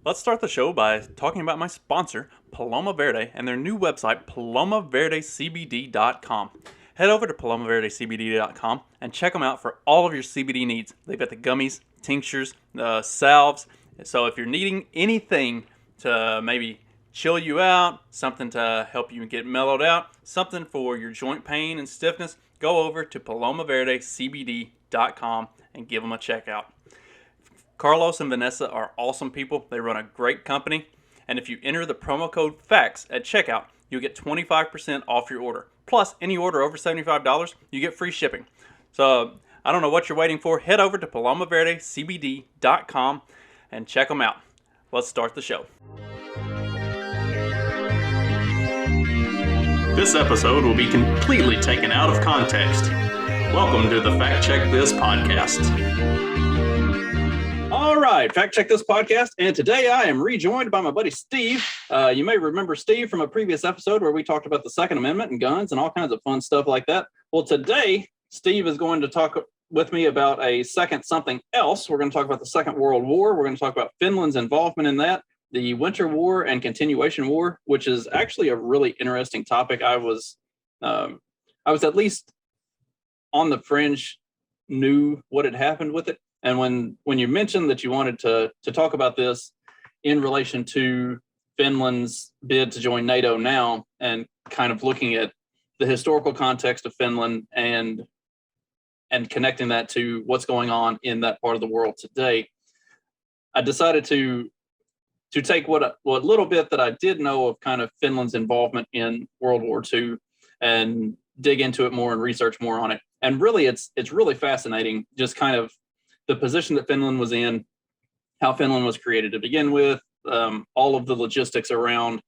Let's start the show by talking about my sponsor, Paloma Verde, and their new website, palomaverdecbd.com. Head over to palomaverdecbd.com and check them out for all of your CBD needs. They've got the gummies, tinctures, salves. So if you're needing anything to maybe chill you out, something to help you get mellowed out, something for your joint pain and stiffness, go over to palomaverdecbd.com and give them a check out. Carlos and Vanessa are awesome people. They run a great company. And if you enter the promo code FACTS at checkout, you'll get 25% off your order. Plus, any order over $75, you get free shipping. So, I don't know what you're waiting for. Head over to palomaverdecbd.com and check them out. Let's start the show. This episode will be completely taken out of context. Welcome to the Fact Check This podcast. All right, Fact Check This podcast, and today I am rejoined by my buddy Steve. You may remember Steve from a previous episode where we talked about the Second Amendment and guns and all kinds of fun stuff like that. Well, today, Steve is going to talk with me about a second something else. We're going to talk about the Second World War. We're going to talk about Finland's involvement in that, the Winter War and Continuation War, which is actually a really interesting topic. I was at least on the fringe, knew what had happened with it. And when you mentioned that you wanted to talk about this in relation to Finland's bid to join NATO now, and kind of looking at the historical context of Finland and connecting that to what's going on in that part of the world today, I decided to take what little bit that I did know of kind of Finland's involvement in World War II and dig into it more and research more on it. And really, it's really fascinating, just kind of the position that Finland was in, how Finland was created to begin with, all of the logistics around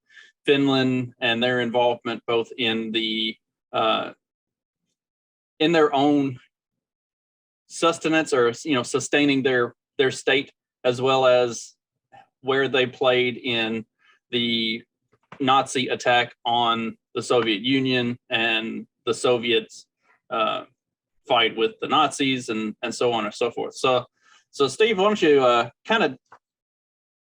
Finland and their involvement both in in their own sustenance or sustaining their state, as well as where they played in the Nazi attack on the Soviet Union and the Soviets fight with the Nazis and so on and so forth. So Steve, why don't you kind of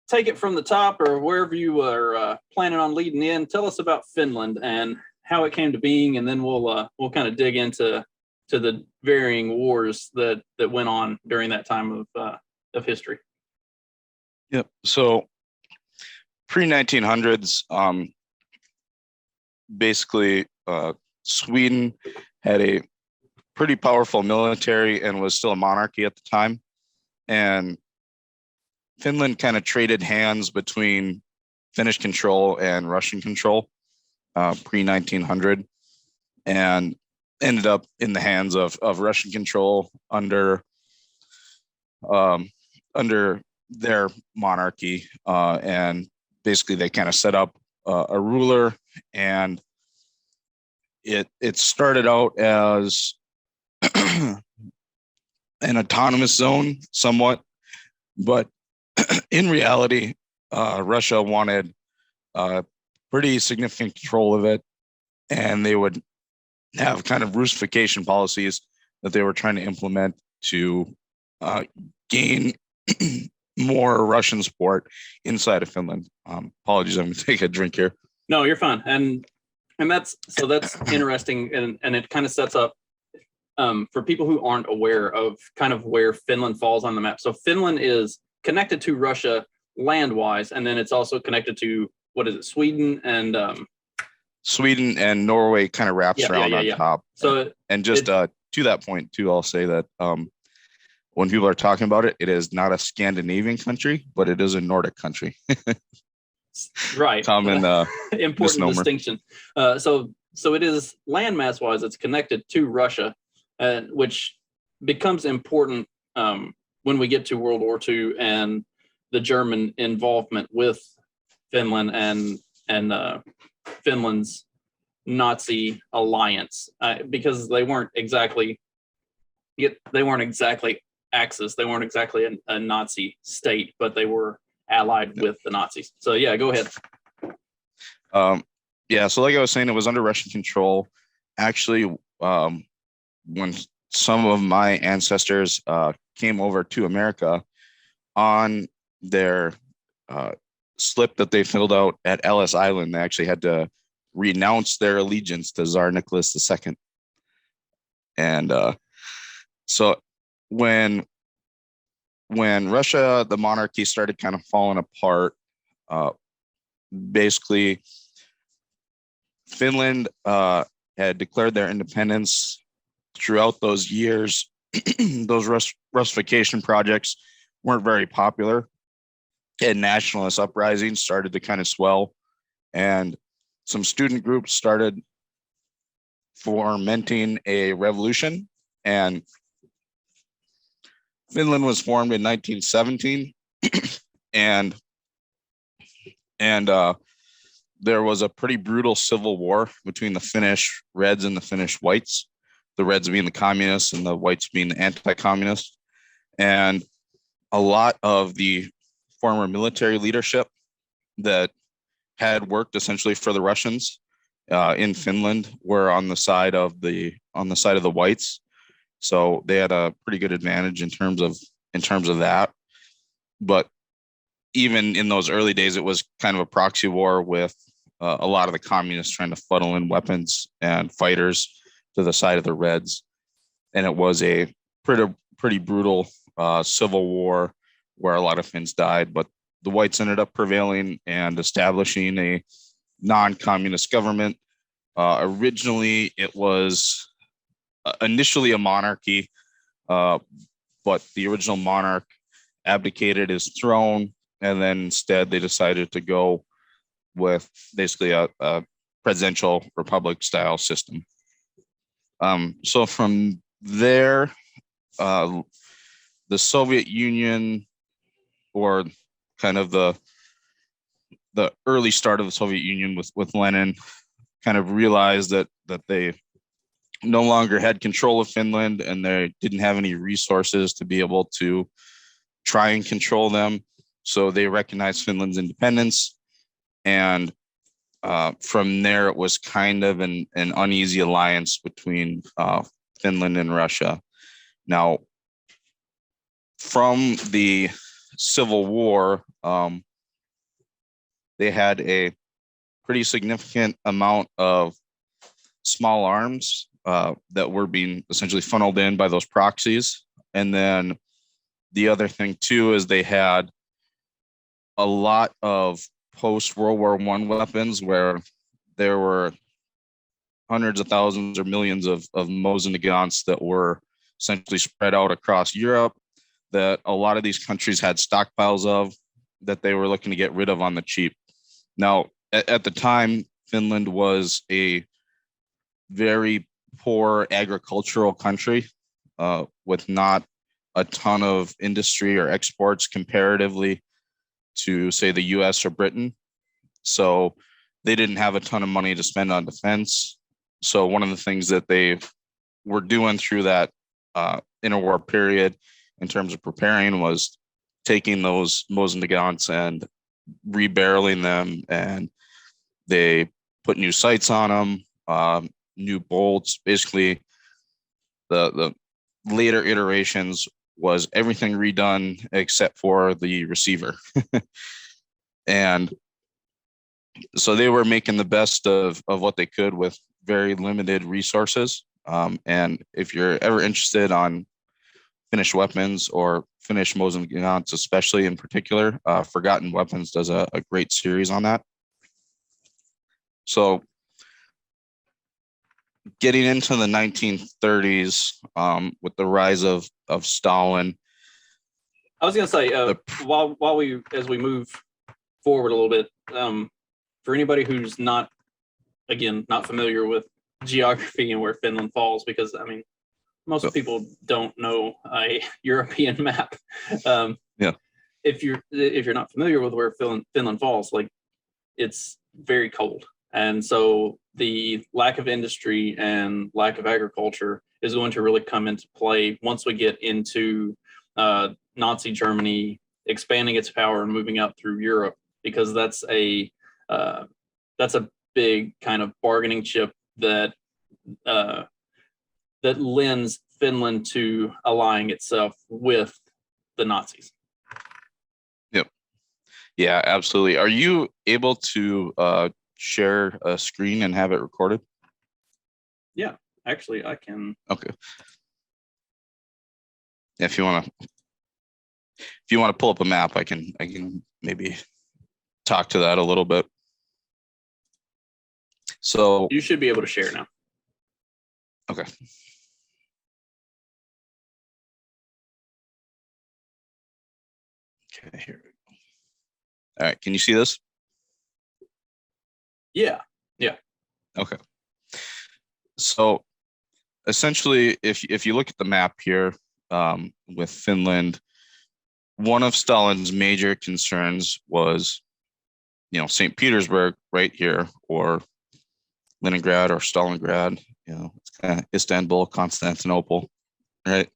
take it from the top, or wherever you were planning on leading in. Tell us about Finland and how it came to being, and then we'll kind of dig into the varying wars that went on during that time of history. Yep. So pre-1900s, basically, Sweden had a pretty powerful military and was still a monarchy at the time. And Finland kind of traded hands between Finnish control and Russian control pre-1900, and ended up in the hands of Russian control under their monarchy. And basically they kind of set up a ruler, and it started out as an autonomous zone somewhat, but in reality, Russia wanted pretty significant control of it, and they would have kind of Russification policies that they were trying to implement to gain more Russian support inside of Finland. Apologies, I'm going to take a drink here. No, you're fine. And that's interesting, and it kind of sets up for people who aren't aware of kind of where Finland falls on the map. So Finland is connected to Russia land-wise, and then it's also connected to, Sweden and Norway kind of wraps around on top. So and just to that point too, I'll say that when people are talking about it, it is not a Scandinavian country, but it is a Nordic country. Right. Common important misnomer. distinction. So it is landmass wise, it's connected to Russia, which becomes important when we get to World War II and the German involvement with Finland and Finland's Nazi alliance, because they weren't exactly Axis. They weren't exactly a Nazi state, but they were allied with the Nazis. So yeah, go ahead. So like I was saying, it was under Russian control. Actually, when some of my ancestors came over to America on their slip that they filled out at Ellis Island. They actually had to renounce their allegiance to Tsar Nicholas II. And so when Russia, the monarchy, started kind of falling apart, basically Finland had declared their independence. Throughout those years, those Russification projects weren't very popular, and nationalist uprisings started to kind of swell, and some student groups started fomenting a revolution, and Finland was formed in 1917, and there was a pretty brutal civil war between the Finnish Reds and the Finnish Whites, the Reds being the communists and the Whites being the anti-communists. And a lot of the former military leadership that had worked essentially for the Russians in Finland were on the side of the Whites. So they had a pretty good advantage in terms of that. But even in those early days, it was kind of a proxy war with a lot of the communists trying to funnel in weapons and fighters to the side of the Reds. And it was a pretty brutal civil war where a lot of Finns died, but the Whites ended up prevailing and establishing a non-communist government. Originally, it was initially a monarchy, but the original monarch abdicated his throne, and then instead they decided to go with basically a presidential republic style system. So from there, the Soviet Union, or kind of the early start of the Soviet Union with Lenin, kind of realized that they no longer had control of Finland, and they didn't have any resources to be able to try and control them. So they recognized Finland's independence, and from there it was kind of an uneasy alliance between Finland and Russia. Now, from the Civil War, they had a pretty significant amount of small arms that were being essentially funneled in by those proxies. And then the other thing too is they had a lot of post-World War I weapons, where there were hundreds of thousands or millions of Mosin Nagants that were essentially spread out across Europe, that a lot of these countries had stockpiles of, that they were looking to get rid of on the cheap. Now, at the time, Finland was a very poor agricultural country with not a ton of industry or exports comparatively to, say, the US or Britain. So they didn't have a ton of money to spend on defense. So one of the things that they were doing through that interwar period in terms of preparing was taking those Mosin Nagants and rebarreling them, and they put new sights on them, new bolts. Basically, the later iterations was everything redone except for the receiver. And so they were making the best of what they could with very limited resources. And if you're ever interested on Finnish weapons or Finnish Mosin Nagants, especially in particular, Forgotten Weapons does a great series on that. So getting into the 1930s, with the rise of Stalin. I was going to say, as we move forward a little bit, for anybody who's not familiar with geography and where Finland falls, because I mean, most people don't know a European map. Yeah. If you're not familiar with where Finland falls, like, it's very cold, and so the lack of industry and lack of agriculture is going to really come into play once we get into Nazi Germany expanding its power and moving out through Europe, because that's a big kind of bargaining chip that lends Finland to allying itself with the Nazis. Yep. Yeah, absolutely. Are you able to share a screen and have it recorded? Yeah, actually, I can. Okay. If you want to pull up a map, I can maybe talk to that a little bit. So You should be able to share now. okay. Okay, here we go. All right, can you see this? Yeah. Yeah. Okay. So essentially, if you look at the map here, with Finland, one of Stalin's major concerns was, St. Petersburg right here, or Leningrad or Stalingrad. It's kind of Istanbul, Constantinople, right?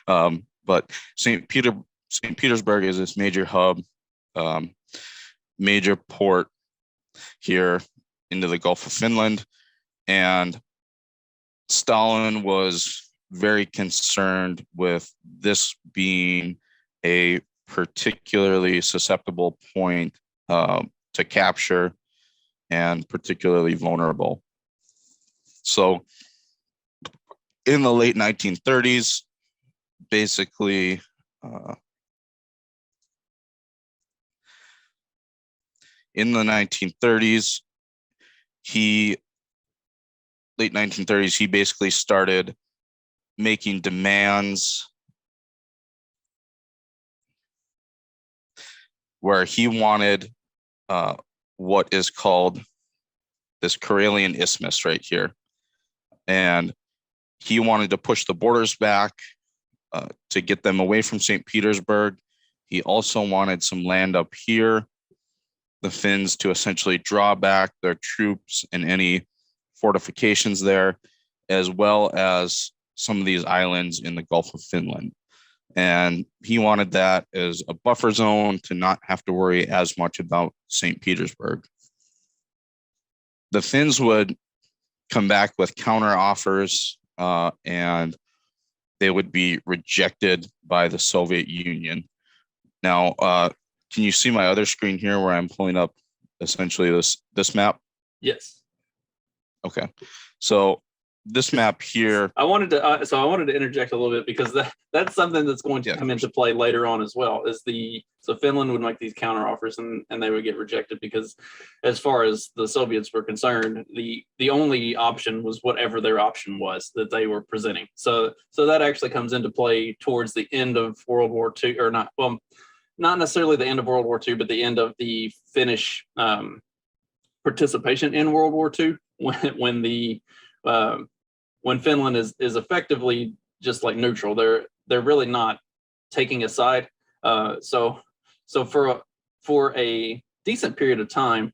But St. Petersburg is this major hub, um, major port here into the Gulf of Finland, and Stalin was very concerned with this being a particularly susceptible point to capture and particularly vulnerable. So in the late 1930s, basically, in the 1930s, late 1930s, he basically started making demands where he wanted what is called this Karelian Isthmus right here. And he wanted to push the borders back to get them away from St. Petersburg. He also wanted some land up here, the Finns to essentially draw back their troops and any fortifications there, as well as some of these islands in the Gulf of Finland. And he wanted that as a buffer zone to not have to worry as much about St. Petersburg. The Finns would come back with counter offers, and they would be rejected by the Soviet Union. Now, can you see my other screen here where I'm pulling up essentially this map? Yes. Okay. So this map here. I wanted to interject a little bit because that's something that's going to come into play later on as well. So Finland would make these counter offers and they would get rejected because, as far as the Soviets were concerned, the only option was whatever their option was that they were presenting. So that actually comes into play towards the end of World War II, or not necessarily the end of World War II, but the end of the Finnish participation in World War II when Finland is effectively just like neutral. They're really not taking a side. So for a decent period of time,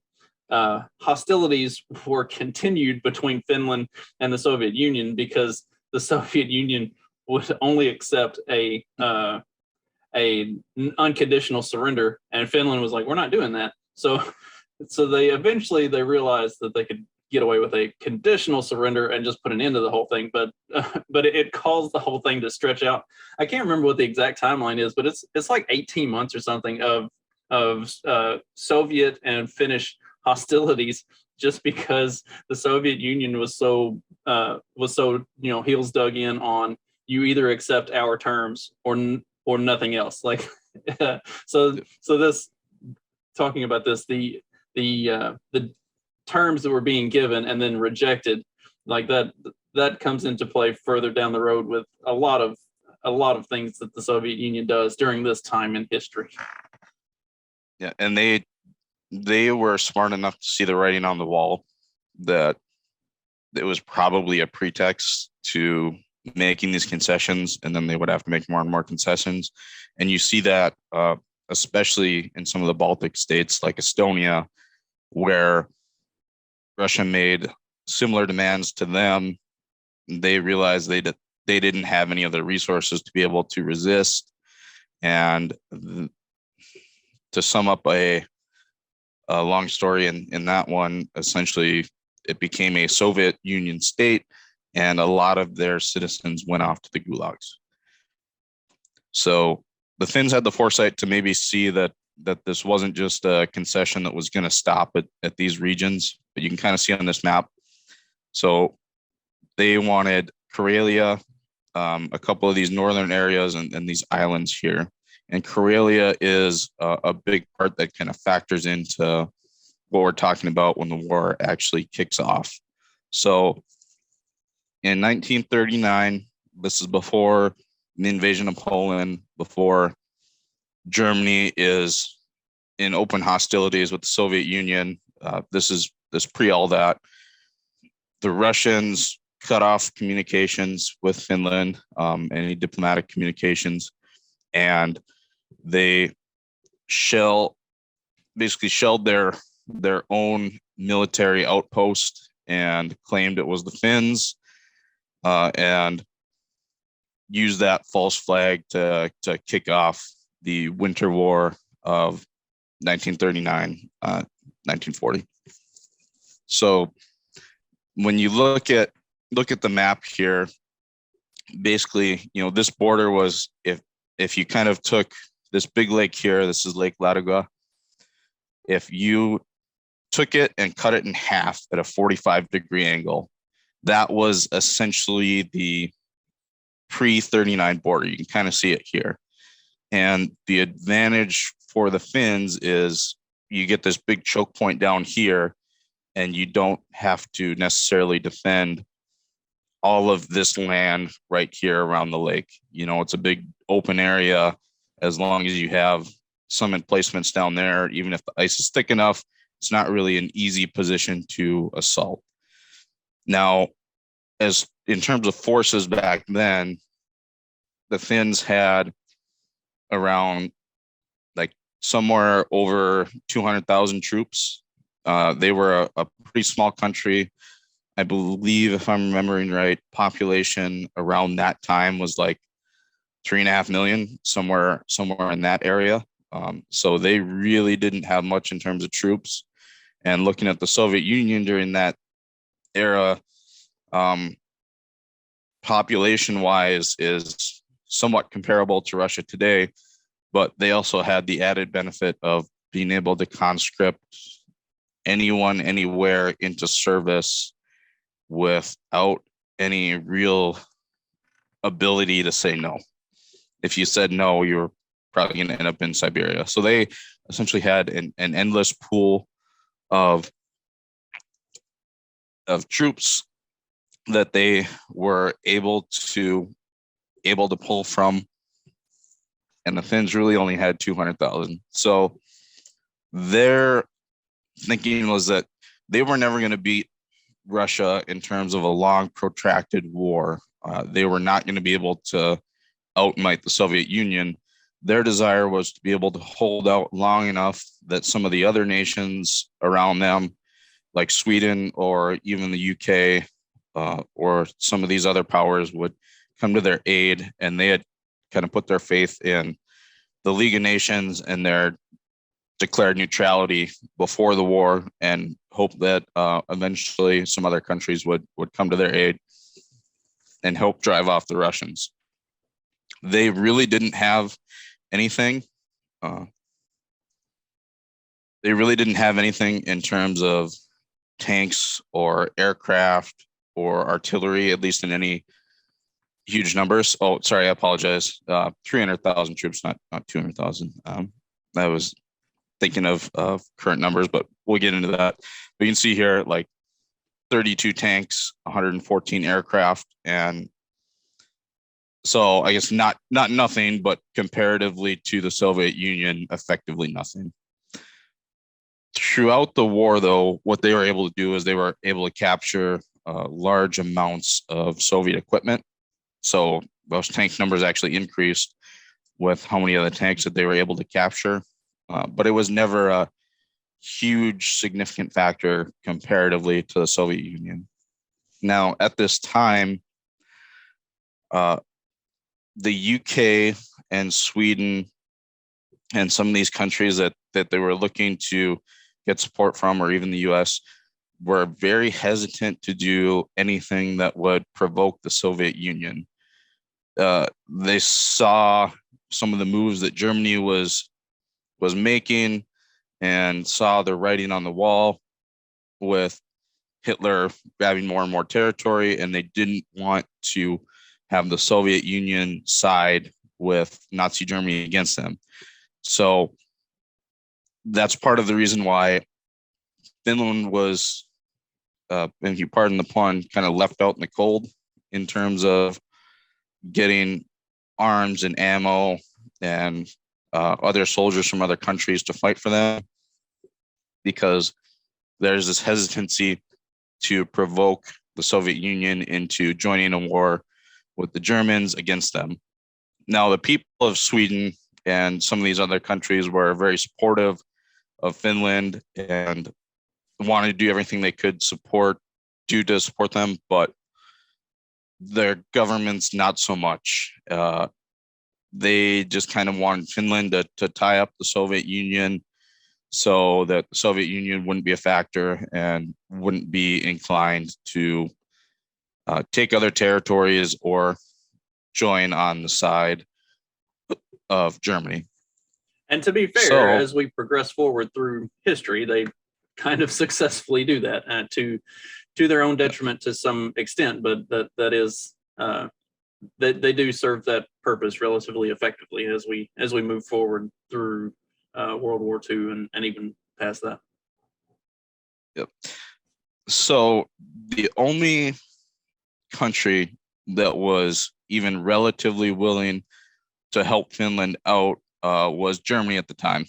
hostilities were continued between Finland and the Soviet Union because the Soviet Union would only accept a unconditional surrender, and Finland was like, we're not doing that. So they eventually realized that they could get away with a conditional surrender and just put an end to the whole thing, but it caused the whole thing to stretch out. I can't remember what the exact timeline is, but it's like 18 months or something of Soviet and Finnish hostilities, just because the Soviet Union was so heels dug in on, you either accept our terms or nothing else. Like so this, talking about this, the terms that were being given and then rejected, like that comes into play further down the road with a lot of things that the Soviet Union does during this time in history. Yeah, and they were smart enough to see the writing on the wall that it was probably a pretext to making these concessions, and then they would have to make more and more concessions. And you see that especially in some of the Baltic states like Estonia, where Russia made similar demands to them. They realized they didn't have any of the resources to be able to resist. And to sum up a long story in that one, essentially it became a Soviet Union state, and a lot of their citizens went off to the gulags. So the Finns had the foresight to maybe see that that this wasn't just a concession that was going to stop at these regions, but you can kind of see on this map. So they wanted Karelia, a couple of these northern areas, and these islands here. And Karelia is a big part that kind of factors into what we're talking about when the war actually kicks off. So in 1939, this is before the invasion of Poland, before Germany is in open hostilities with the Soviet Union. This pre all that. The Russians cut off communications with Finland, any diplomatic communications, and they basically shelled their own military outpost and claimed it was the Finns, and used that false flag to kick off the Winter War of 1939, 1940. So when you look at the map here, basically, this border was, if you kind of took this big lake here, this is Lake Ladoga. If you took it and cut it in half at a 45-degree angle, that was essentially the pre-39 border. You can kind of see it here. And the advantage for the Finns is you get this big choke point down here, and you don't have to necessarily defend all of this land right here around the lake. It's a big open area. As long as you have some emplacements down there, even if the ice is thick enough, it's not really an easy position to assault. Now, as in terms of forces back then, the Finns had around somewhere over 200,000 troops. They were a pretty small country. I believe, if I'm remembering right, population around that time was 3.5 million, somewhere in that area. So they really didn't have much in terms of troops. And looking at the Soviet Union during that era, population-wise is somewhat comparable to Russia today, but they also had the added benefit of being able to conscript anyone, anywhere into service without any real ability to say no. If you said no, you were probably going to end up in Siberia. So they essentially had an endless pool of troops that they were able to pull from, and the Finns really only had 200,000. So their thinking was that they were never going to beat Russia in terms of a long, protracted war. They were not going to be able to outmight the Soviet Union. Their desire was to be able to hold out long enough that some of the other nations around them, like Sweden or even the UK, or some of these other powers, would come to their aid. And they had kind of put their faith in the League of Nations and their declared neutrality before the war, and hope that eventually some other countries would come to their aid and help drive off the Russians. They really didn't have anything. They really didn't have anything in terms of tanks or aircraft or artillery, at least in any huge numbers. Oh, sorry, I apologize. 300,000 troops, not 200,000. I was thinking of current numbers, but we'll get into that. But you can see here, 32 tanks, 114 aircraft, and so I guess not nothing, but comparatively to the Soviet Union, effectively nothing. Throughout the war, though, what they were able to do is they were able to capture large amounts of Soviet equipment. So those tank numbers actually increased with how many of the tanks that they were able to capture. But it was never a huge significant factor comparatively to the Soviet Union. Now, at this time, the UK and Sweden and some of these countries that they were looking to get support from, or even the US, were very hesitant to do anything that would provoke the Soviet Union. They saw some of the moves that Germany was was making and saw the writing on the wall with Hitler grabbing more and more territory, and they didn't want to have the Soviet Union side with Nazi Germany against them. So that's part of the reason why Finland was, if you pardon the pun, kind of left out in the cold in terms of getting arms and ammo and other soldiers from other countries to fight for them, because there's this hesitancy to provoke the Soviet Union into joining a war with the Germans against them. Now, the people of Sweden and some of these other countries were very supportive of Finland and wanted to do everything they could to support them, but their governments not so much. They just kind of wanted Finland to tie up the Soviet Union so that the Soviet Union wouldn't be a factor and wouldn't be inclined to take other territories or join on the side of Germany. And to be fair, as we progress forward through history, they kind of successfully do that to their own detriment to some extent, but that is they do serve that purpose relatively effectively as we move forward through World War II and even past that. Yep. So the only country that was even relatively willing to help Finland out was Germany at the time.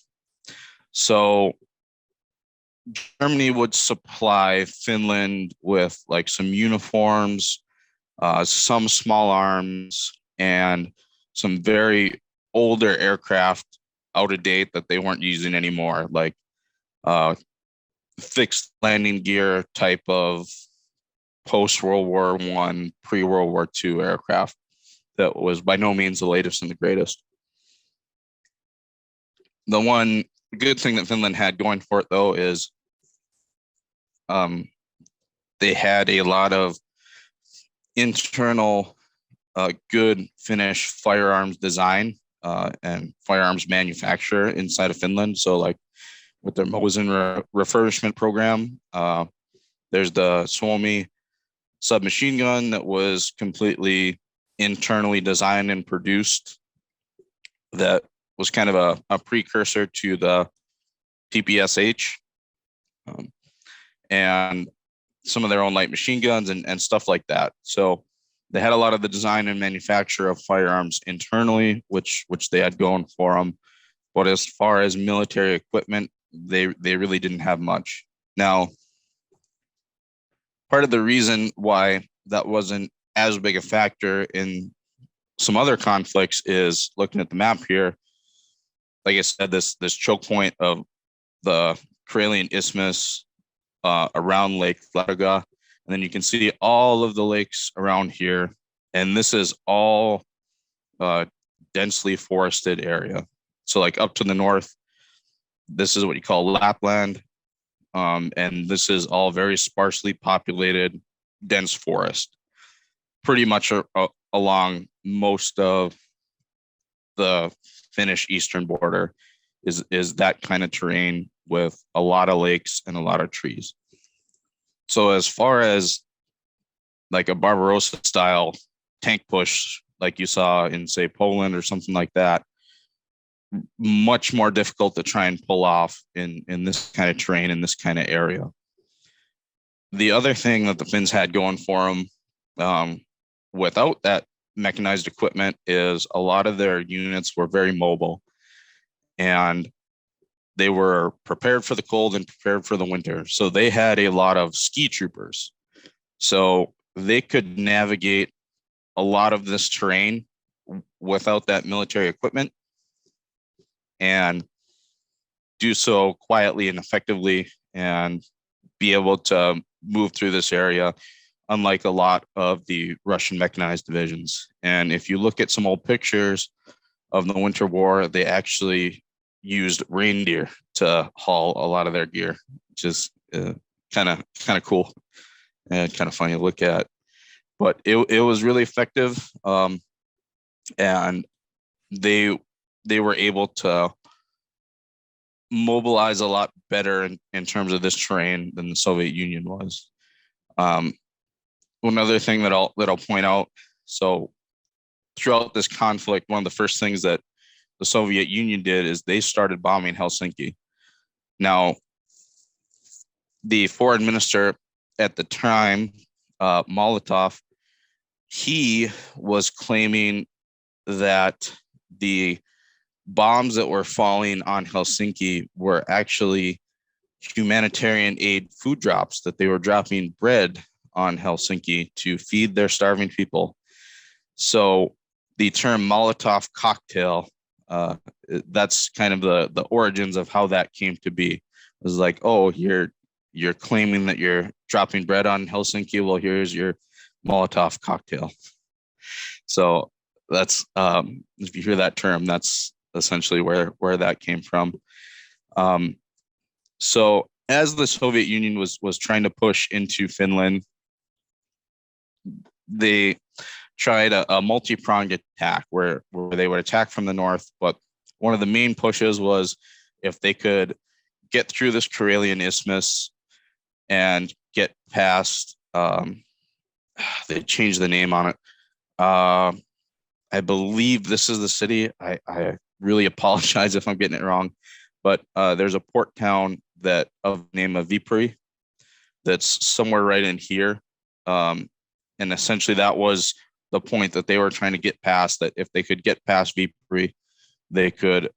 So Germany would supply Finland with like some uniforms, some small arms, and some very older aircraft out of date that they weren't using anymore, like fixed landing gear type of post-World War I, pre-World War II aircraft that was by no means the latest and the greatest. The one good thing that Finland had going for it, though, is they had a lot of internal good Finnish firearms design and firearms manufacture inside of Finland. So like with their Mosin refurbishment program, there's the Suomi submachine gun that was completely internally designed and produced, that was kind of a precursor to the PPSH, and some of their own light machine guns and stuff like that. So they had a lot of the design and manufacture of firearms internally, which they had going for them. But as far as military equipment, they really didn't have much. Now, part of the reason why that wasn't as big a factor in some other conflicts is looking at the map here. Like I said, this choke point of the Karelian Isthmus around Lake Ladoga, and then you can see all of the lakes around here, and this is all densely forested area. So like up to the north, this is what you call Lapland, and this is all very sparsely populated, dense forest, pretty much along most of the Finnish eastern border is that kind of terrain with a lot of lakes and a lot of trees. So as far as like a Barbarossa style tank push, like you saw in, say, Poland or something like that, much more difficult to try and pull off in this kind of terrain, in this kind of area. The other thing that the Finns had going for them without that mechanized equipment is a lot of their units were very mobile, and they were prepared for the cold and prepared for the winter. So they had a lot of ski troopers. So they could navigate a lot of this terrain without that military equipment and do so quietly and effectively and be able to move through this area, unlike a lot of the Russian mechanized divisions. And if you look at some old pictures of the Winter War, they actually used reindeer to haul a lot of their gear, which is kind of cool and kind of funny to look at. But it was really effective, and they were able to mobilize a lot better in terms of this terrain than the Soviet Union was. One other thing that I'll point out, so throughout this conflict, one of the first things that the Soviet Union did is they started bombing Helsinki. Now, the foreign minister at the time, Molotov, he was claiming that the bombs that were falling on Helsinki were actually humanitarian aid food drops, that they were dropping bread on Helsinki to feed their starving people. So the term Molotov cocktail, that's kind of the origins of how that came to be. It was like, oh, you're claiming that you're dropping bread on Helsinki. Well, here's your Molotov cocktail. So that's if you hear that term, that's essentially where that came from. So as the Soviet Union was trying to push into Finland, they tried a multi-pronged attack where they would attack from the north, but one of the main pushes was if they could get through this Karelian Isthmus and get past, they changed the name on it. I believe this is the city. I really apologize if I'm getting it wrong, but there's a port town that of the name of Viipuri that's somewhere right in here. And essentially that was the point that they were trying to get past, that if they could get past Viipuri, they could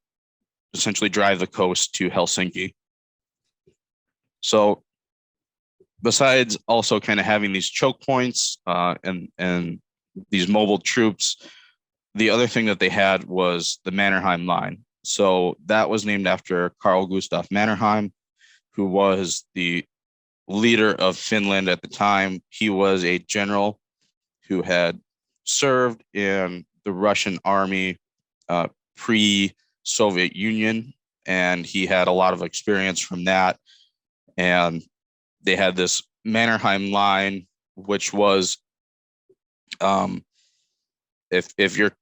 essentially drive the coast to Helsinki. So besides also kind of having these choke points and these mobile troops, the other thing that they had was the Mannerheim Line. So that was named after Carl Gustaf Mannerheim, who was the leader of Finland at the time. He was a general who had served in the Russian army pre-Soviet Union, and he had a lot of experience from that. And they had this Mannerheim Line, which was, if you're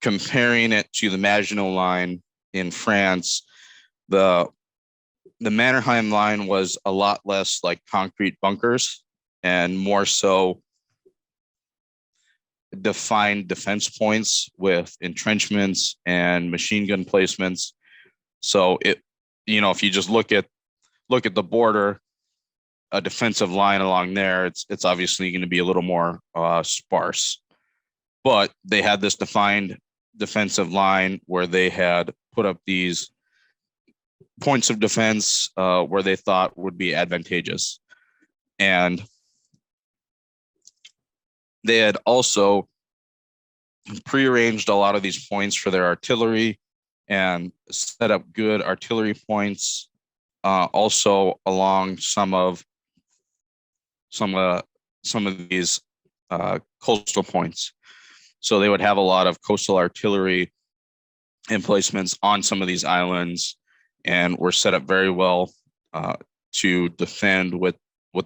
comparing it to the Maginot Line in France, the Mannerheim Line was a lot less like concrete bunkers and more so defined defense points with entrenchments and machine gun placements. So it, if you just look at the border, a defensive line along there, it's obviously going to be a little more sparse. But they had this defined defensive line where they had put up these points of defense where they thought would be advantageous. And they had also prearranged a lot of these points for their artillery and set up good artillery points also along some of these coastal points. So they would have a lot of coastal artillery emplacements on some of these islands, and were set up very well to defend with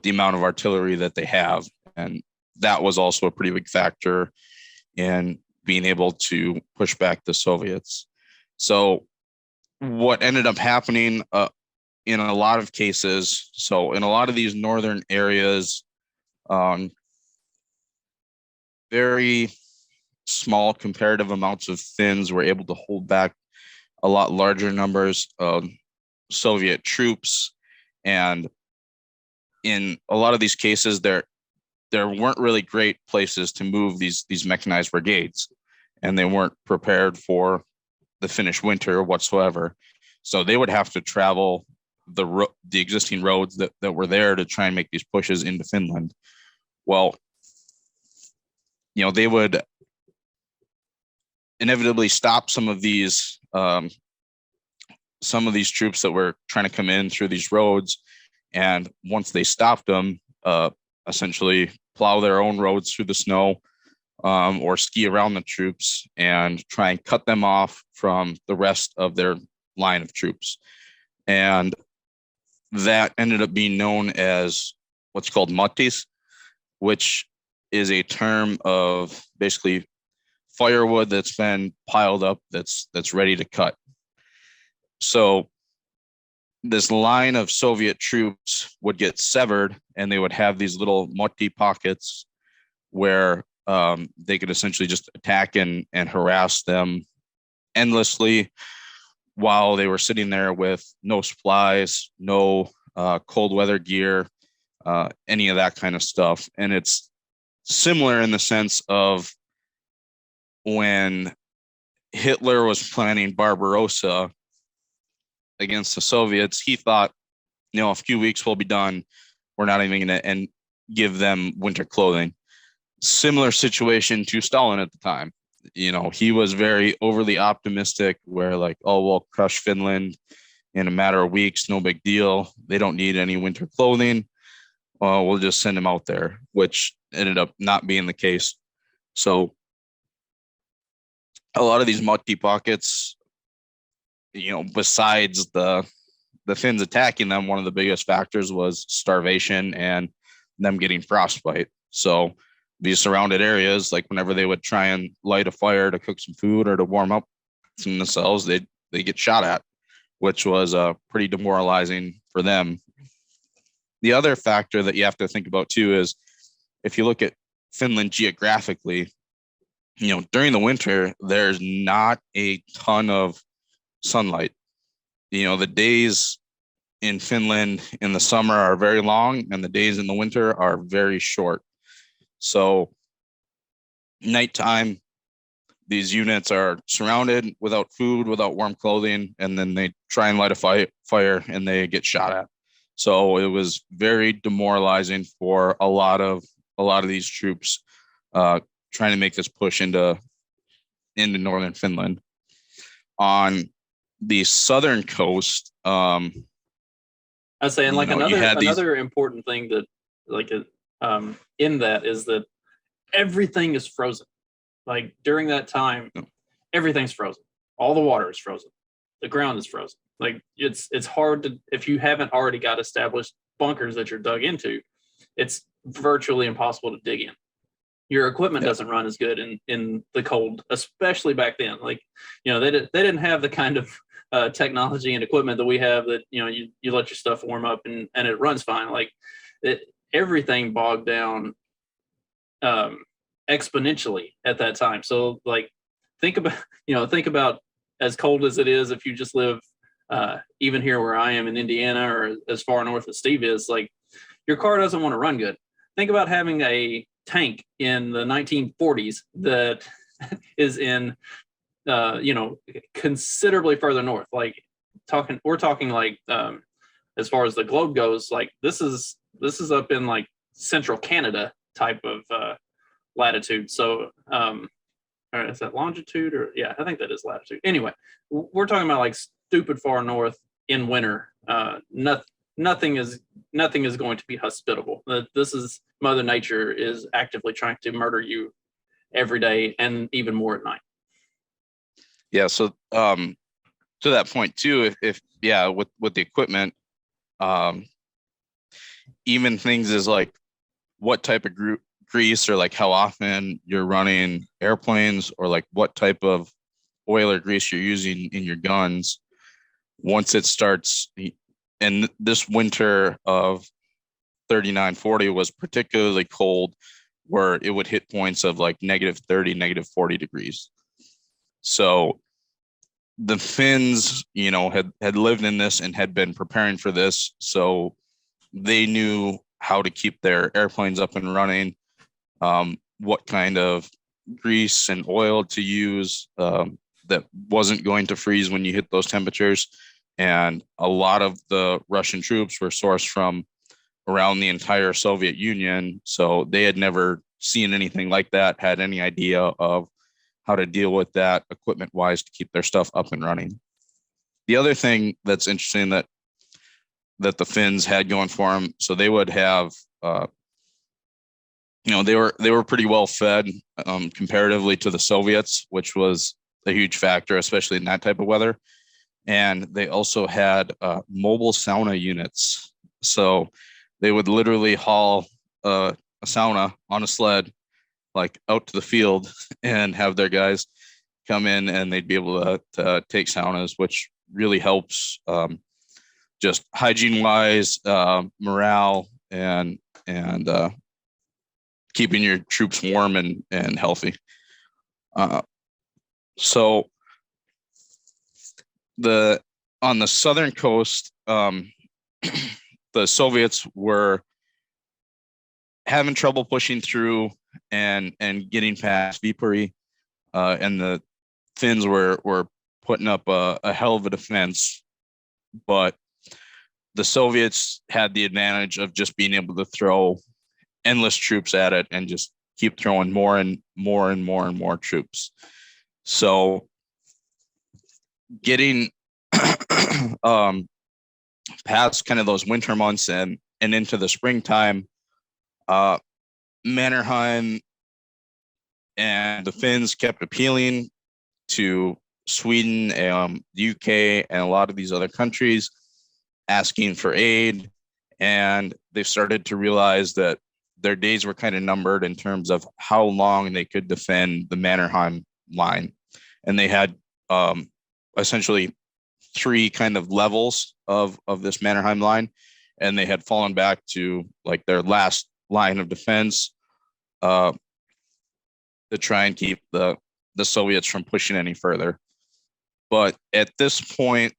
the amount of artillery that they have. And that was also a pretty big factor in being able to push back the Soviets. So what ended up happening in a lot of cases, so in a lot of these northern areas, very small comparative amounts of Finns were able to hold back a lot larger numbers of Soviet troops. And in a lot of these cases, there weren't really great places to move these mechanized brigades, and they weren't prepared for the Finnish winter whatsoever. So they would have to travel the existing roads that were there to try and make these pushes into Finland. Well, they would inevitably stop some of these troops that were trying to come in through these roads, and once they stopped them, essentially plow their own roads through the snow, or ski around the troops and try and cut them off from the rest of their line of troops. And that ended up being known as what's called mattis, which is a term of basically firewood that's been piled up that's ready to cut. So this line of Soviet troops would get severed, and they would have these little moti pockets where they could essentially just attack and harass them endlessly while they were sitting there with no supplies, no cold weather gear, any of that kind of stuff. And it's similar in the sense of when Hitler was planning Barbarossa against the Soviets, he thought, a few weeks will be done. We're not even going to and give them winter clothing. Similar situation to Stalin at the time. He was very overly optimistic where like, oh, we'll crush Finland in a matter of weeks. No big deal. They don't need any winter clothing. We'll just send them out there, which ended up not being the case. So a lot of these muddy pockets, besides the Finns attacking them, one of the biggest factors was starvation and them getting frostbite. So these surrounded areas, like whenever they would try and light a fire to cook some food or to warm up themselves, they get shot at, which was pretty demoralizing for them. The other factor that you have to think about too is if you look at Finland geographically, during the winter, there's not a ton of sunlight. The days in Finland in the summer are very long and the days in the winter are very short. So nighttime, these units are surrounded without food, without warm clothing, and then they try and light a fire and they get shot at. So it was very demoralizing for a lot of these troops trying to make this push into northern Finland. On the southern coast, I say, and like another important thing that like in that is that everything is frozen. Like during that time, everything's frozen. All the water is frozen. The ground is frozen. Like it's hard to, if you haven't already got established bunkers that you're dug into, it's virtually impossible to dig in. Your equipment doesn't run as good in the cold, especially back then. Like, they didn't have the kind of technology and equipment that we have that, you let your stuff warm up and it runs fine. Like everything bogged down exponentially at that time. So like, think about as cold as it is, if you just live even here where I am in Indiana or as far north as Steve is, like your car doesn't want to run good. Think about having a tank in the 1940s that is in considerably further north. Like we're talking like as far as the globe goes, like this is up in like central Canada type of latitude. So is that longitude or I think that is latitude. Anyway, we're talking about like stupid far north in winter. Nothing is going to be hospitable. This is Mother Nature is actively trying to murder you every day and even more at night. Yeah. So to that point too, if with the equipment, even things is like what type of grease or like how often you're running airplanes or like what type of oil or grease you're using in your guns. Once it starts, and this winter of 39-40 was particularly cold, where it would hit points of like -30, -40 degrees. So the Finns, had lived in this and had been preparing for this. So they knew how to keep their airplanes up and running, what kind of grease and oil to use that wasn't going to freeze when you hit those temperatures. And a lot of the Russian troops were sourced from around the entire Soviet Union. So they had never seen anything like that, had any idea of how to deal with that equipment wise to keep their stuff up and running. The other thing that's interesting that the Finns had going for them, so they would have, they were pretty well fed comparatively to the Soviets, which was a huge factor, especially in that type of weather. And they also had mobile sauna units. So they would literally haul a sauna on a sled, like out to the field, and have their guys come in and they'd be able to take saunas, which really helps just hygiene wise, morale, and keeping your troops warm and healthy. So on the southern coast, the Soviets were having trouble pushing through and getting past Viipuri, and the Finns were putting up a hell of a defense, but the Soviets had the advantage of just being able to throw endless troops at it and just keep throwing more and more and more and more troops. So getting past kind of those winter months and into the springtime, Mannerheim and the Finns kept appealing to Sweden, the UK, and a lot of these other countries, asking for aid. And they started to realize that their days were kind of numbered in terms of how long they could defend the Mannerheim line. And they had essentially three kind of levels of this Mannerheim line, and they had fallen back to like their last line of defense to try and keep the Soviets from pushing any further. But at this point,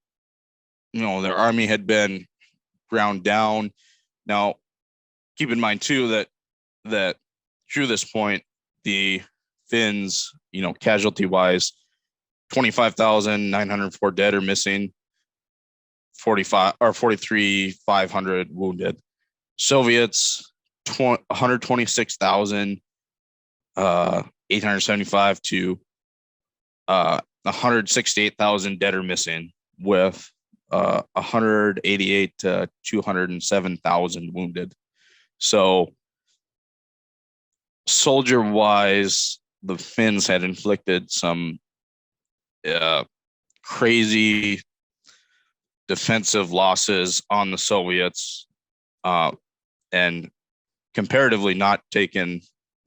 their army had been ground down. Now, keep in mind too that through this point, the Finns, casualty wise, 25,904 dead or missing, 43,500 wounded. Soviets, 126,875 to 168,000 dead or missing, with 188 to 207,000 wounded. So soldier wise, the Finns had inflicted some crazy defensive losses on the Soviets, and comparatively not taken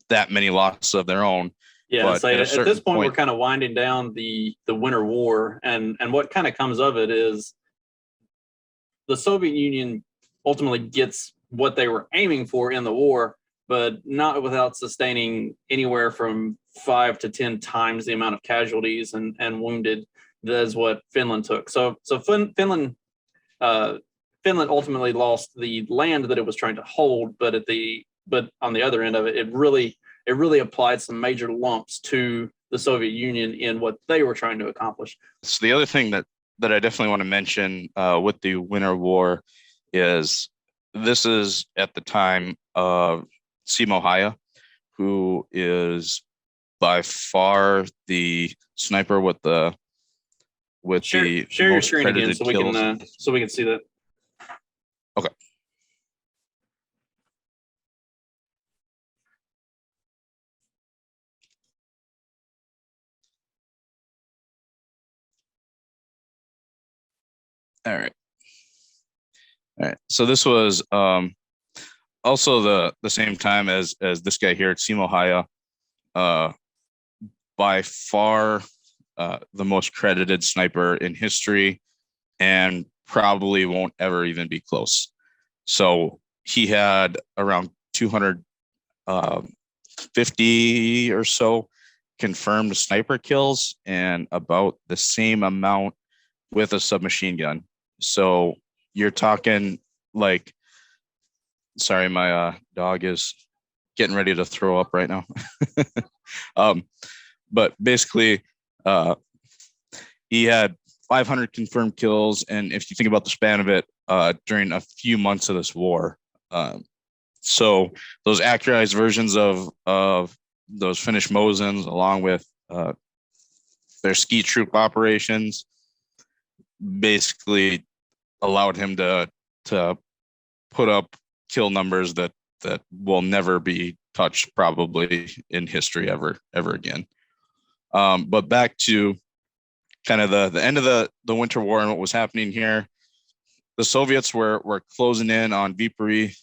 that many losses of their own. Yeah, so at this point, we're kind of winding down the Winter War, and what kind of comes of it is the Soviet Union ultimately gets what they were aiming for in the war, but not without sustaining anywhere from 5 to 10 times the amount of casualties and wounded as what Finland took. So Finland ultimately lost the land that it was trying to hold, but on the other end of it, it really applied some major lumps to the Soviet Union in what they were trying to accomplish. So the other thing that I definitely want to mention with the Winter War is this is at the time of Simo Häyhä, who is by far the sniper with the share your screen again so we can see that. Okay. All right. So this was also the same time as this guy here at Simo Häyhä, by far the most credited sniper in history, and probably won't ever even be close. So he had around 250 or so confirmed sniper kills, and about the same amount with a submachine gun. So you're talking like, sorry, my dog is getting ready to throw up right now. But basically, he had 500 confirmed kills, and if you think about the span of it, during a few months of this war. So those accurized versions of those Finnish Mosins, along with their ski troop operations, basically allowed him to put up kill numbers that will never be touched probably in history ever again. But back to kind of the end of the Winter War and what was happening here. The Soviets were closing in on Viipuri.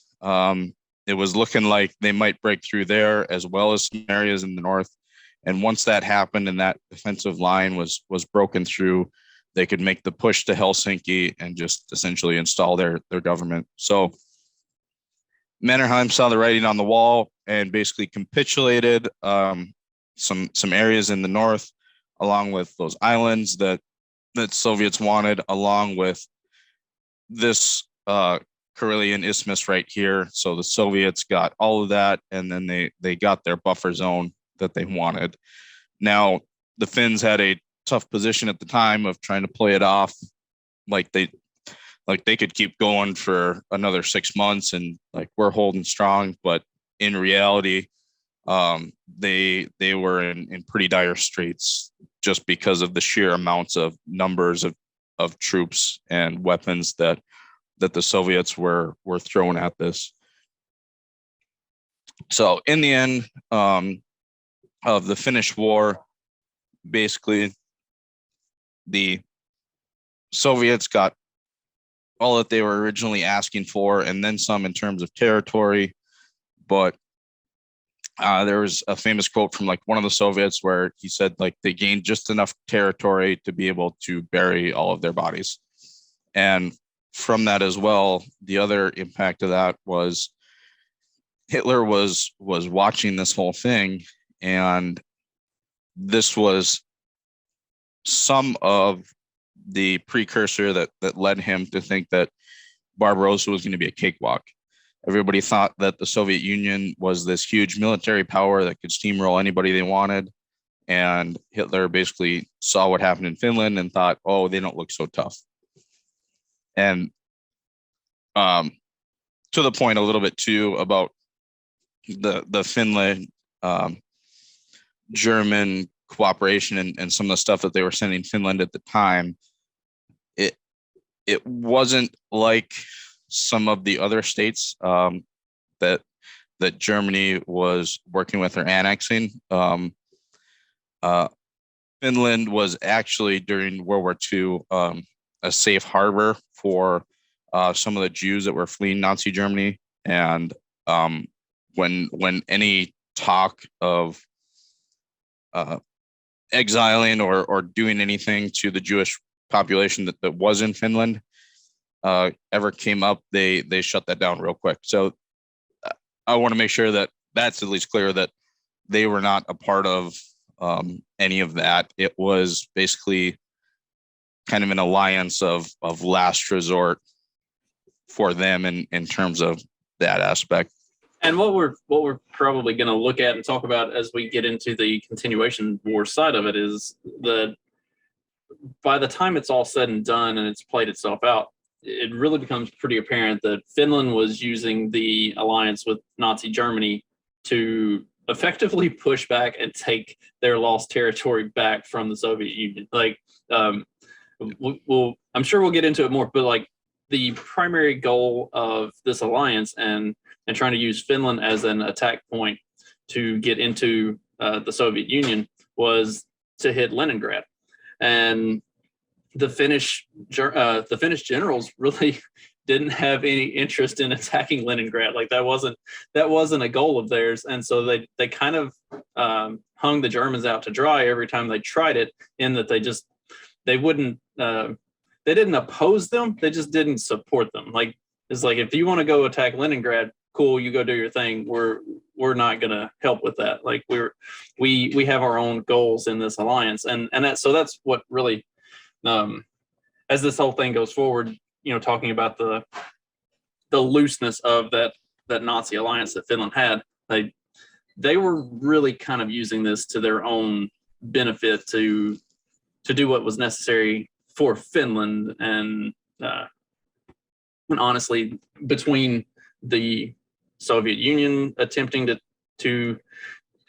It was looking like they might break through there, as well as some areas in the north. And once that happened and that defensive line was broken through, they could make the push to Helsinki and just essentially install their government. So Mannerheim saw the writing on the wall and basically capitulated some areas in the north, along with those islands that Soviets wanted, along with this Karelian Isthmus right here. So the Soviets got all of that, and then they got their buffer zone that they wanted. Now, the Finns had a tough position at the time of trying to play it off like they could keep going for another 6 months and like we're holding strong, but in reality, they were in pretty dire straits just because of the sheer amounts of numbers of troops and weapons that the Soviets were throwing at this. So in the end of the Finnish War, basically the Soviets got all that they were originally asking for, and then some in terms of territory. But there was a famous quote from like one of the Soviets where he said like they gained just enough territory to be able to bury all of their bodies. And from that as well, the other impact of that was Hitler was watching this whole thing, and this was some of the precursor that led him to think that Barbarossa was going to be a cakewalk. Everybody thought that the Soviet Union was this huge military power that could steamroll anybody they wanted. And Hitler basically saw what happened in Finland and thought, oh, they don't look so tough. And to the point a little bit too about the Finland German cooperation and some of the stuff that they were sending Finland at the time, it wasn't like some of the other states that Germany was working with or annexing. Finland was actually during World War II a safe harbor for some of the Jews that were fleeing Nazi Germany. And when any talk of exiling or doing anything to the Jewish population that was in Finland ever came up, they shut that down real quick. So I want to make sure that that's at least clear that they were not a part of any of that. It was basically kind of an alliance of last resort for them in terms of that aspect. And what we're probably going to look at and talk about as we get into the continuation war side of it is that by the time it's all said and done and it's played itself out, it really becomes pretty apparent that Finland was using the alliance with Nazi Germany to effectively push back and take their lost territory back from the Soviet Union. Like, I'm sure we'll get into it more, but like the primary goal of this alliance and trying to use Finland as an attack point to get into the Soviet Union was to hit Leningrad. And the Finnish generals really didn't have any interest in attacking Leningrad. Like that wasn't a goal of theirs. And so they kind of hung the Germans out to dry every time they tried it, in that they didn't oppose them, they just didn't support them. Like it's like, if you want to go attack Leningrad, cool, you go do your thing. We're not gonna help with that. Like we have our own goals in this alliance, and that's what really, as this whole thing goes forward, talking about the looseness of that Nazi alliance that Finland had, they were really kind of using this to their own benefit to do what was necessary for Finland, and honestly, between the Soviet Union attempting to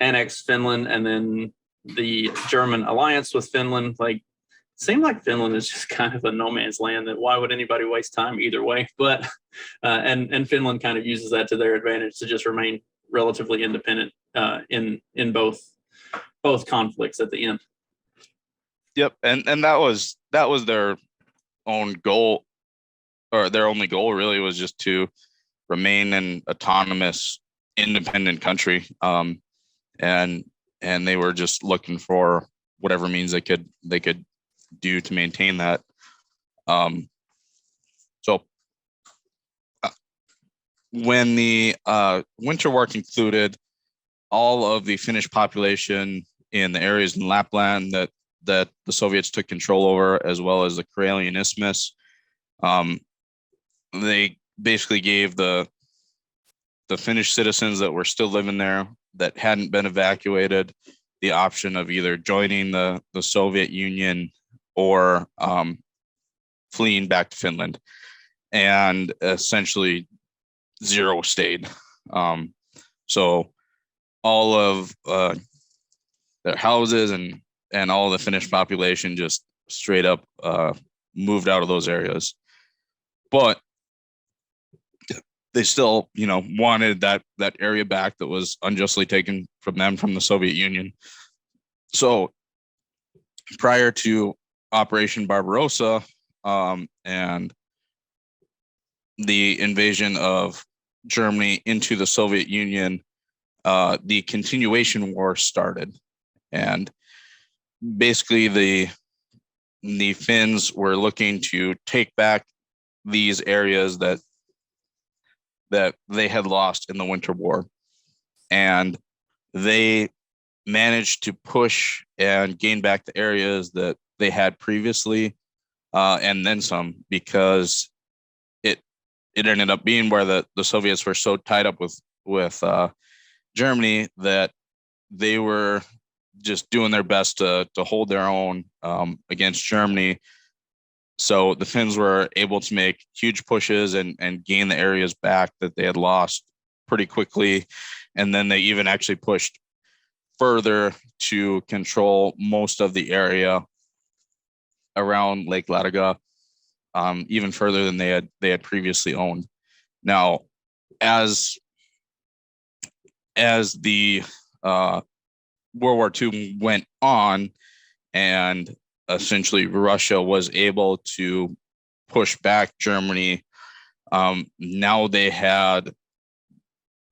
annex Finland and then the German alliance with Finland, like it seemed like Finland is just kind of a no man's land, that why would anybody waste time either way? But and Finland kind of uses that to their advantage to just remain relatively independent in both conflicts at the end. Yep, and that was their own goal, or their only goal really, was just to remain an autonomous, independent country, and they were just looking for whatever means they could do to maintain that. So when the Winter War concluded, all of the Finnish population in the areas in Lapland that the Soviets took control over, as well as the Karelian Isthmus, they basically gave the Finnish citizens that were still living there that hadn't been evacuated the option of either joining the Soviet Union or fleeing back to Finland, and essentially zero stayed. So all of their houses and all the Finnish population just straight up moved out of those areas. But they still, wanted that area back that was unjustly taken from them from the Soviet Union. So prior to Operation Barbarossa and the invasion of Germany into the Soviet Union, the continuation war started. And basically the Finns were looking to take back these areas that they had lost in the Winter War. And they managed to push and gain back the areas that they had previously, and then some, because it ended up being where the Soviets were so tied up with Germany that they were just doing their best to hold their own against Germany. So the Finns were able to make huge pushes and gain the areas back that they had lost pretty quickly. And then they even actually pushed further to control most of the area around Lake Ladoga, even further than they had previously owned. Now, as the World War II went on, and essentially Russia was able to push back Germany, now they had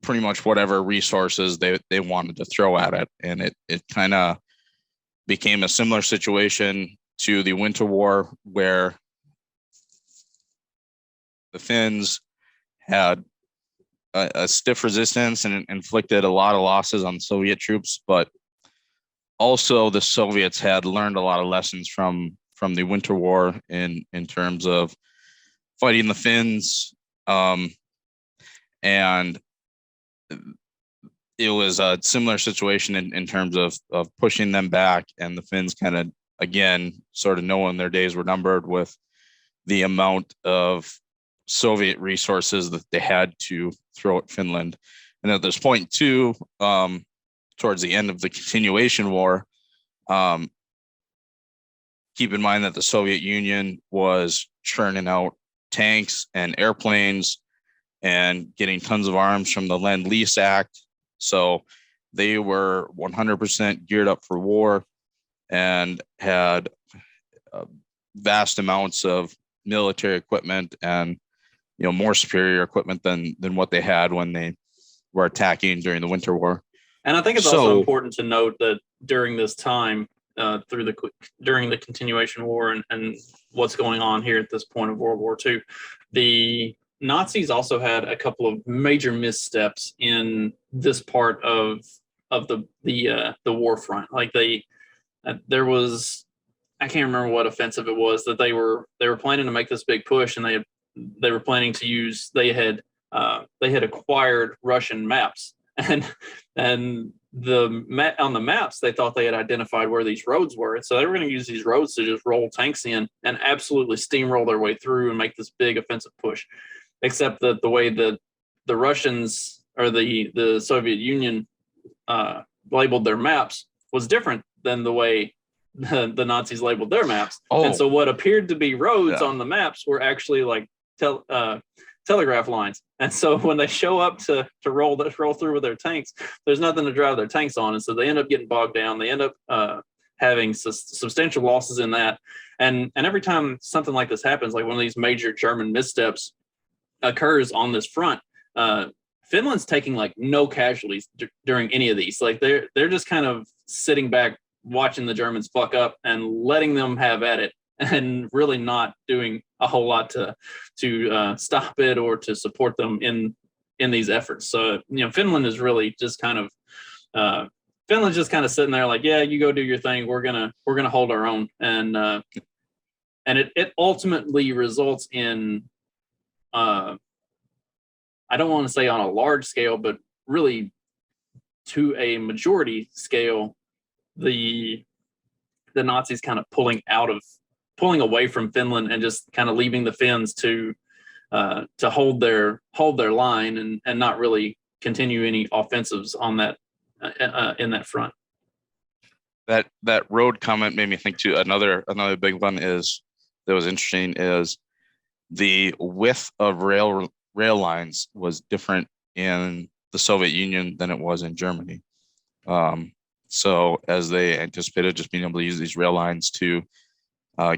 pretty much whatever resources they wanted to throw at it. And it kind of became a similar situation to the Winter War, where the Finns had a stiff resistance and inflicted a lot of losses on Soviet troops, but also the Soviets had learned a lot of lessons from the Winter War in terms of fighting the Finns, and it was a similar situation in terms of pushing them back, and the Finns kind of, again, sort of knowing their days were numbered with the amount of Soviet resources that they had to throw at Finland. And at this point too, towards the end of the continuation war, keep in mind that the Soviet Union was churning out tanks and airplanes and getting tons of arms from the Lend-Lease Act. So they were 100% geared up for war and had vast amounts of military equipment and more superior equipment than what they had when they were attacking during the Winter War. And I think it's also important to note that during this time, during the continuation war and what's going on here at this point of World War II, the Nazis also had a couple of major missteps in this part of the war front. Like there was, I can't remember what offensive it was that they were planning to make this big push, and they were planning to use, they had acquired Russian maps, and on the maps they thought they had identified where these roads were, and so they were going to use these roads to just roll tanks in and absolutely steamroll their way through and make this big offensive push. Except that the way the Russians or the Soviet Union labeled their maps was different than the way the Nazis labeled their maps. Oh. And so what appeared to be roads on the maps were actually like telegraph lines. And so when they show up to roll through with their tanks, there's nothing to drive their tanks on. And so they end up getting bogged down. They end up having substantial losses in that. And every time something like this happens, like one of these major German missteps occurs on this front, Finland's taking like no casualties during any of these. Like they're just kind of sitting back watching the Germans fuck up and letting them have at it, and really not doing a whole lot to stop it or to support them in these efforts. So Finland is really just kind of Finland's just kind of sitting there like, yeah, you go do your thing. We're gonna hold our own, and it ultimately results in I don't want to say on a large scale, but really to a majority scale, the Nazis kind of pulling away from Finland and just kind of leaving the Finns to hold their line and not really continue any offensives on that in that front. That road comment made me think too. Another big one that was interesting is the width of rail lines was different in the Soviet Union than it was in Germany. So as they anticipated just being able to use these rail lines to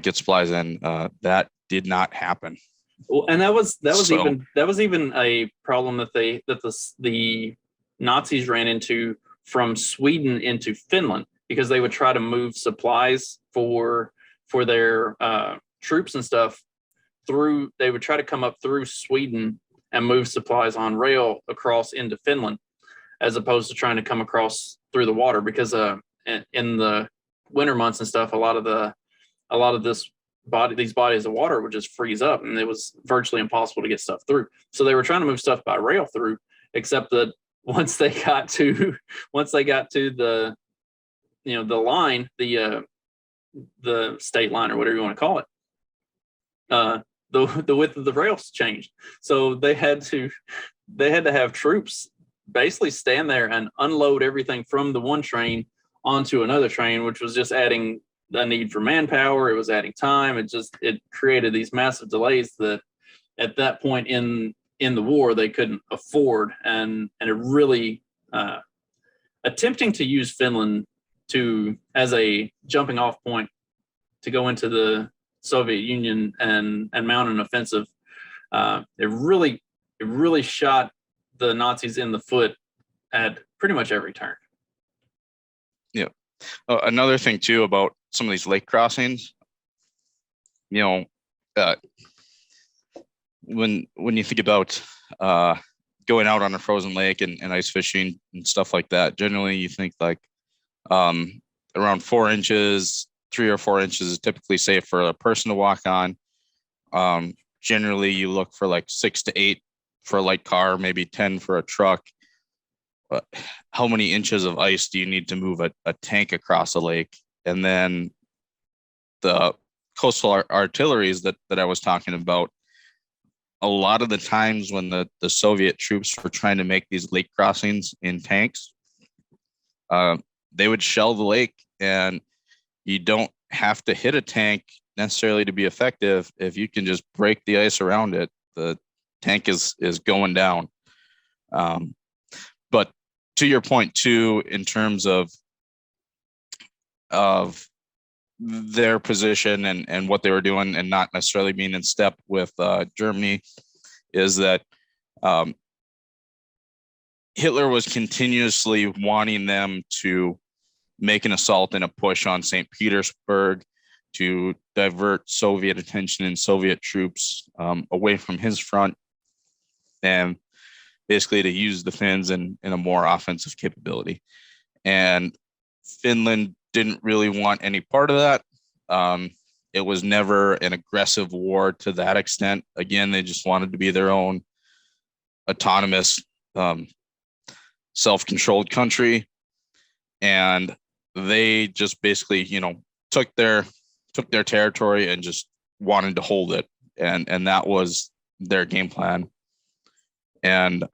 get supplies in, that did not happen. Well, and that was even a problem that the Nazis ran into from Sweden into Finland, because they would try to move supplies for their troops and stuff through. They would try to come up through Sweden and move supplies on rail across into Finland, as opposed to trying to come across through the water, because in the winter months and stuff, a lot of these bodies of water would just freeze up, and it was virtually impossible to get stuff through. So they were trying to move stuff by rail through, except that once they got to the the line, the state line or whatever you want to call it, the width of the rails changed. So they had to have troops basically stand there and unload everything from the one train onto another train, which was just adding the need for manpower. It was adding time. It created these massive delays that at that point in the war they couldn't afford, and it really attempting to use Finland as a jumping off point to go into the Soviet Union and mount an offensive. It really shot the Nazis in the foot at pretty much every turn. Yeah. Another thing too about some of these lake crossings, when you think about going out on a frozen lake and ice fishing and stuff like that, generally you think like around 4 inches, 3 or 4 inches is typically safe for a person to walk on. Generally you look for like 6 to 8 for a light car, maybe 10 for a truck. But how many inches of ice do you need to move a tank across a lake? And then the coastal artilleries that I was talking about, a lot of the times when the Soviet troops were trying to make these lake crossings in tanks, they would shell the lake, and you don't have to hit a tank necessarily to be effective. If you can just break the ice around it, the tank is going down. But to your point too, in terms of their position and what they were doing and not necessarily being in step with Germany, is that Hitler was continuously wanting them to make an assault and a push on St. Petersburg to divert Soviet attention and Soviet troops away from his front, and basically to use the Finns in a more offensive capability. And Finland didn't really want any part of that. It was never an aggressive war to that extent. Again, they just wanted to be their own autonomous, self-controlled country. And they just basically, took their territory and just wanted to hold it. And that was their game plan. And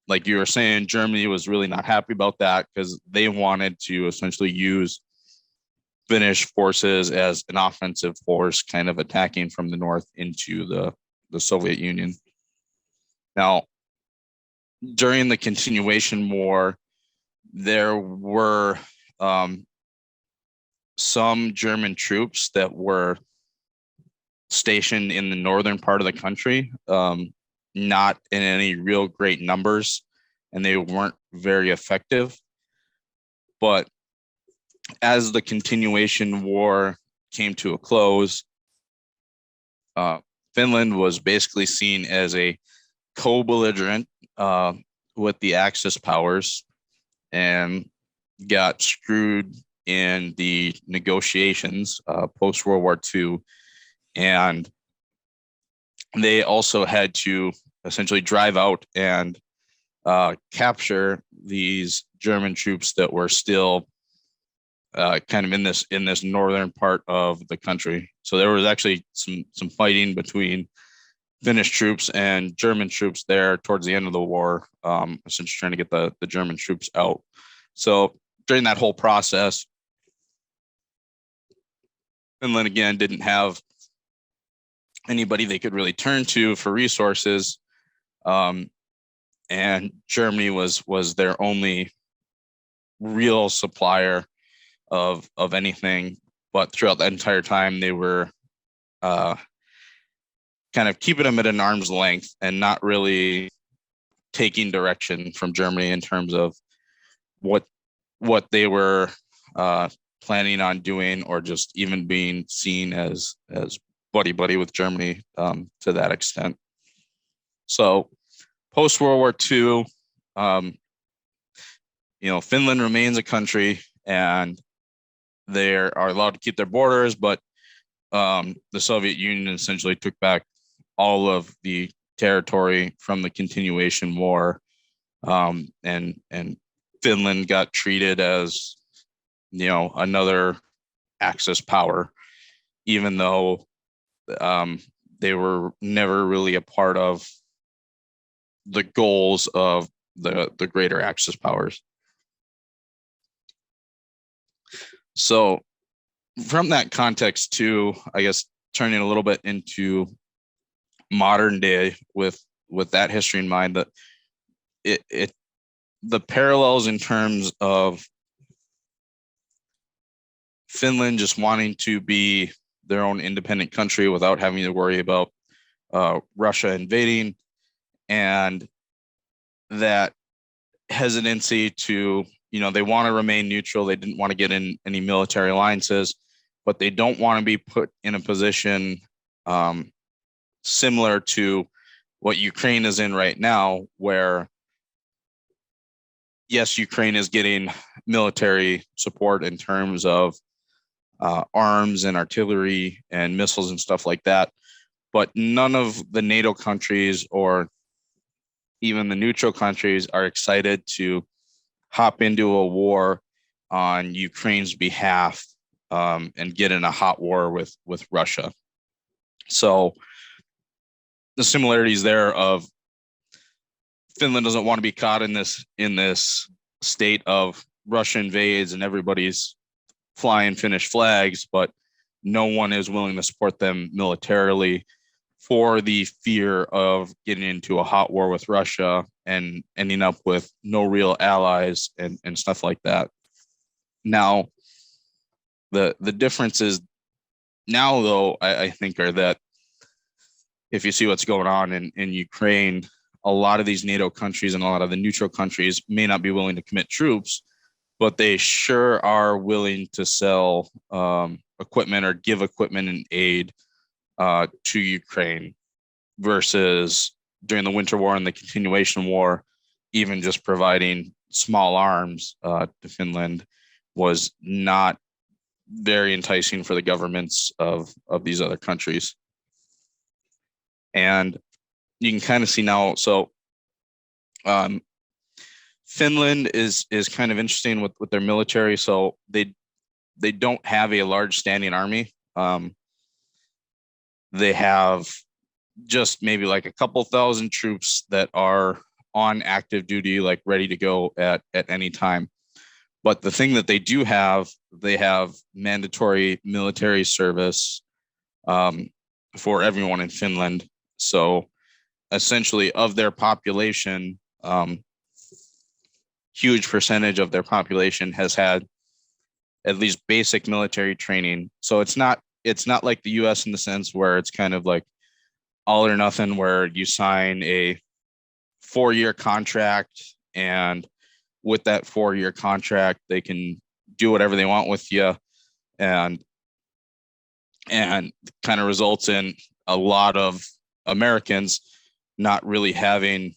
like you were saying, Germany was really not happy about that, because they wanted to essentially use Finnish forces as an offensive force, kind of attacking from the north into the Soviet Union. Now, during the continuation war, there were some German troops that were stationed in the northern part of the country, not in any real great numbers, and they weren't very effective. But as the continuation war came to a close, Finland was basically seen as a co-belligerent with the Axis powers and got screwed in the negotiations post World War II. And they also had to essentially drive out and capture these German troops that were still kind of in this northern part of the country. So there was actually some fighting between Finnish troops and German troops there towards the end of the war, essentially trying to get the German troops out. So during that whole process, Finland again didn't have anybody they could really turn to for resources, and Germany was their only real supplier of anything. But throughout the entire time, they were kind of keeping them at an arm's length and not really taking direction from Germany in terms of what they were planning on doing, or just even being seen as buddy with Germany to that extent. So post World War II, Finland remains a country and they are allowed to keep their borders, but the Soviet Union essentially took back all of the territory from the continuation war, and Finland got treated as another Axis power, even though they were never really a part of the goals of the greater Axis powers. So from that context too, I guess turning a little bit into modern day with that history in mind, that the parallels in terms of Finland just wanting to be their own independent country without having to worry about Russia invading, and that hesitancy to, they want to remain neutral. They didn't want to get in any military alliances, but they don't want to be put in a position similar to what Ukraine is in right now, where yes, Ukraine is getting military support in terms of arms and artillery and missiles and stuff like that, but none of the NATO countries or even the neutral countries are excited to hop into a war on Ukraine's behalf and get in a hot war with Russia. So the similarities there of Finland doesn't want to be caught in this state of Russia invades and everybody's flying Finnish flags, but no one is willing to support them militarily for the fear of getting into a hot war with Russia and ending up with no real allies and stuff like that. Now, the differences now, though, I think are that if you see what's going on in Ukraine, a lot of these NATO countries and a lot of the neutral countries may not be willing to commit troops, but they sure are willing to sell equipment or give equipment and aid to Ukraine, versus during the Winter War and the continuation war, even just providing small arms to Finland was not very enticing for the governments of these other countries. And you can kind of see now, so Finland is kind of interesting with their military. So they don't have a large standing army. They have just maybe like a couple thousand troops that are on active duty, like ready to go at any time. But the thing that they do have, they have mandatory military service for everyone in Finland. So essentially of their population, huge percentage of their population has had at least basic military training. So it's not like the US in the sense where it's kind of like all or nothing, where you sign a 4-year contract, and with that 4-year contract, they can do whatever they want with you, and kind of results in a lot of Americans not really having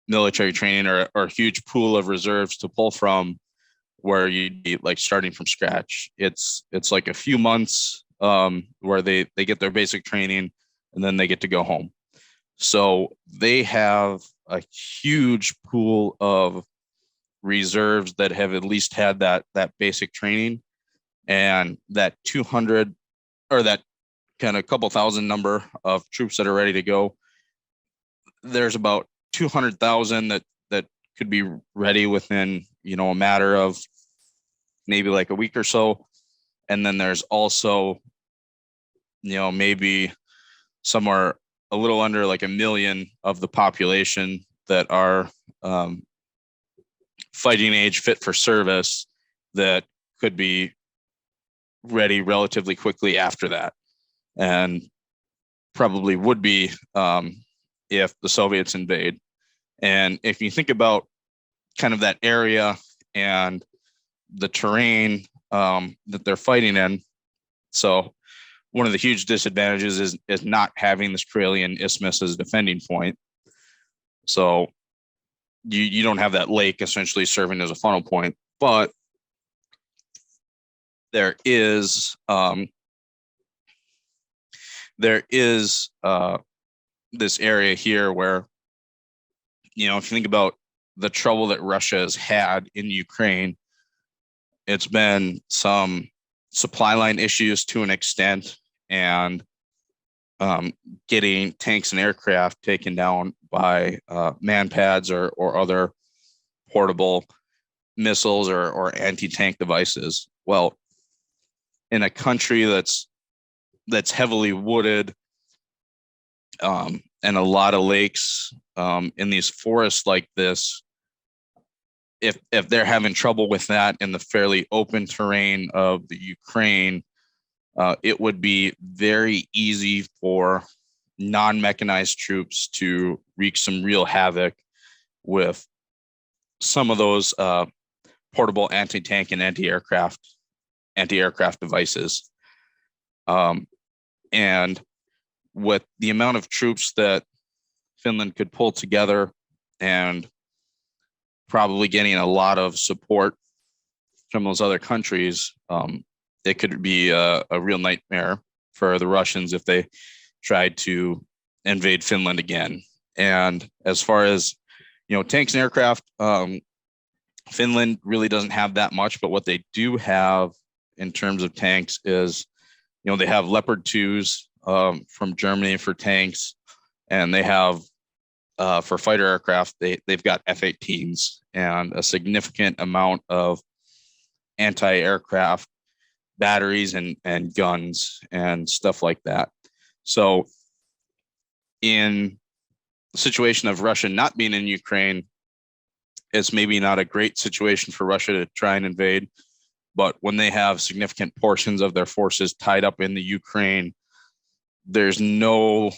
military training or a huge pool of reserves to pull from, where you'd be like starting from scratch. It's like a few months where they get their basic training and then they get to go home. So they have a huge pool of reserves that have at least had that basic training, and that 200 or that kind of couple thousand number of troops that are ready to go. There's about 200,000 that could be ready within, a matter of maybe like a week or so. And then there's also, maybe somewhere a little under like 1 million of the population that are fighting age, fit for service, that could be ready relatively quickly after that, and probably would be if the Soviets invade. And if you think about kind of that area and the terrain that they're fighting in, so one of the huge disadvantages is not having this Karelian Isthmus as a defending point. So you don't have that lake essentially serving as a funnel point, but there is this area here where, if you think about the trouble that Russia has had in Ukraine, it's been some supply line issues to an extent, and getting tanks and aircraft taken down by man pads or other portable missiles or anti-tank devices. Well, in a country that's heavily wooded, and a lot of lakes, in these forests like this, if they're having trouble with that in the fairly open terrain of the Ukraine, it would be very easy for non-mechanized troops to wreak some real havoc with some of those portable anti-tank and anti-aircraft devices. And with the amount of troops that Finland could pull together, and probably getting a lot of support from those other countries, it could be a real nightmare for the Russians if they tried to invade Finland again. And as far as, tanks and aircraft, Finland really doesn't have that much, but what they do have in terms of tanks is, they have Leopard 2s from Germany for tanks, and they have for fighter aircraft, they've got F-18s and a significant amount of anti-aircraft batteries and guns and stuff like that. So in the situation of Russia not being in Ukraine, it's maybe not a great situation for Russia to try and invade. But when they have significant portions of their forces tied up in the Ukraine, there's no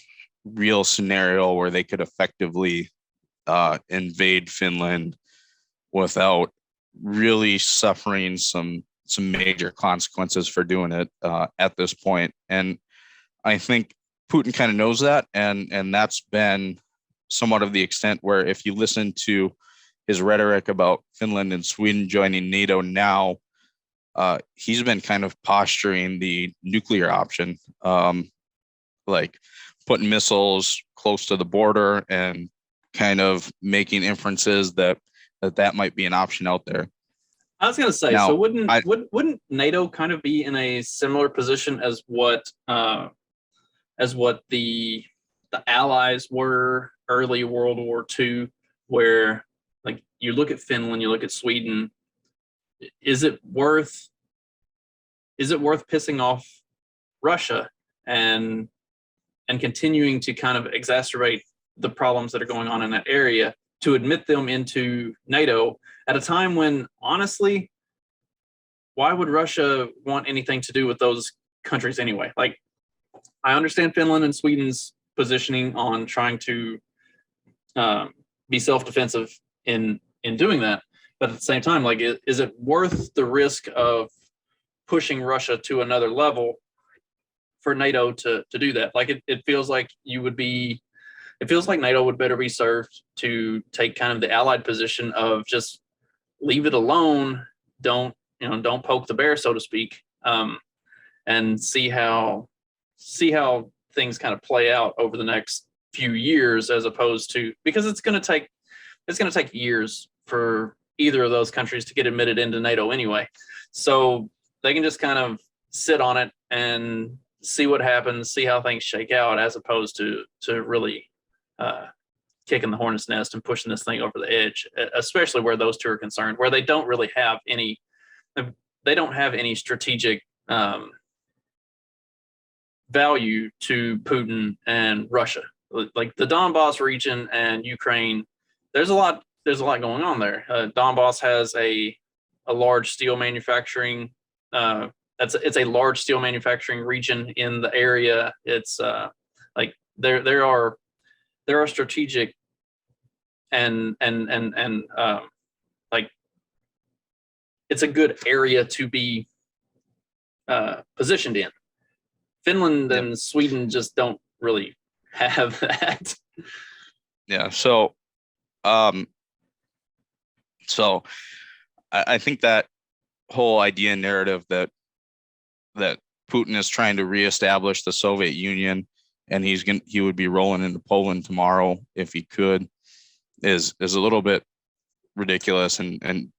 real scenario where they could effectively invade Finland without really suffering some major consequences for doing it at this point. And I think Putin kind of knows that, and that's been somewhat of the extent where, if you listen to his rhetoric about Finland and Sweden joining NATO now, he's been kind of posturing the nuclear option, like putting missiles close to the border and kind of making inferences that might be an option out there. I was going to say, now, so wouldn't NATO kind of be in a similar position as what the Allies were early World War II, where, like, you look at Finland, you look at Sweden, is it worth pissing off Russia and continuing to kind of exacerbate the problems that are going on in that area to admit them into NATO at a time when, honestly, why would Russia want anything to do with those countries anyway? Like, I understand Finland and Sweden's positioning on trying to be self-defensive in doing that, but at the same time, like, is it worth the risk of pushing Russia to another level for NATO to do that? Like, it feels like it feels like NATO would better be served to take kind of the allied position of just leave it alone. Don't poke the bear, so to speak, and see how things kind of play out over the next few years, as opposed to, because it's going to take years for either of those countries to get admitted into NATO anyway. So they can just kind of sit on it and see what happens, see how things shake out, as opposed to really kicking the hornet's nest and pushing this thing over the edge, especially where those two are concerned, where they don't really have any strategic value to Putin and Russia. Like the Donbass region and Ukraine, there's a lot going on there. Donbass has a large steel manufacturing. It's a large steel manufacturing region in the area. It's like there are strategic and like, it's a good area to be positioned in. Finland and Sweden just don't really have that. Yeah. So I think that whole idea and narrative that Putin is trying to reestablish the Soviet Union, and he would be rolling into Poland tomorrow if he could, is a little bit ridiculous and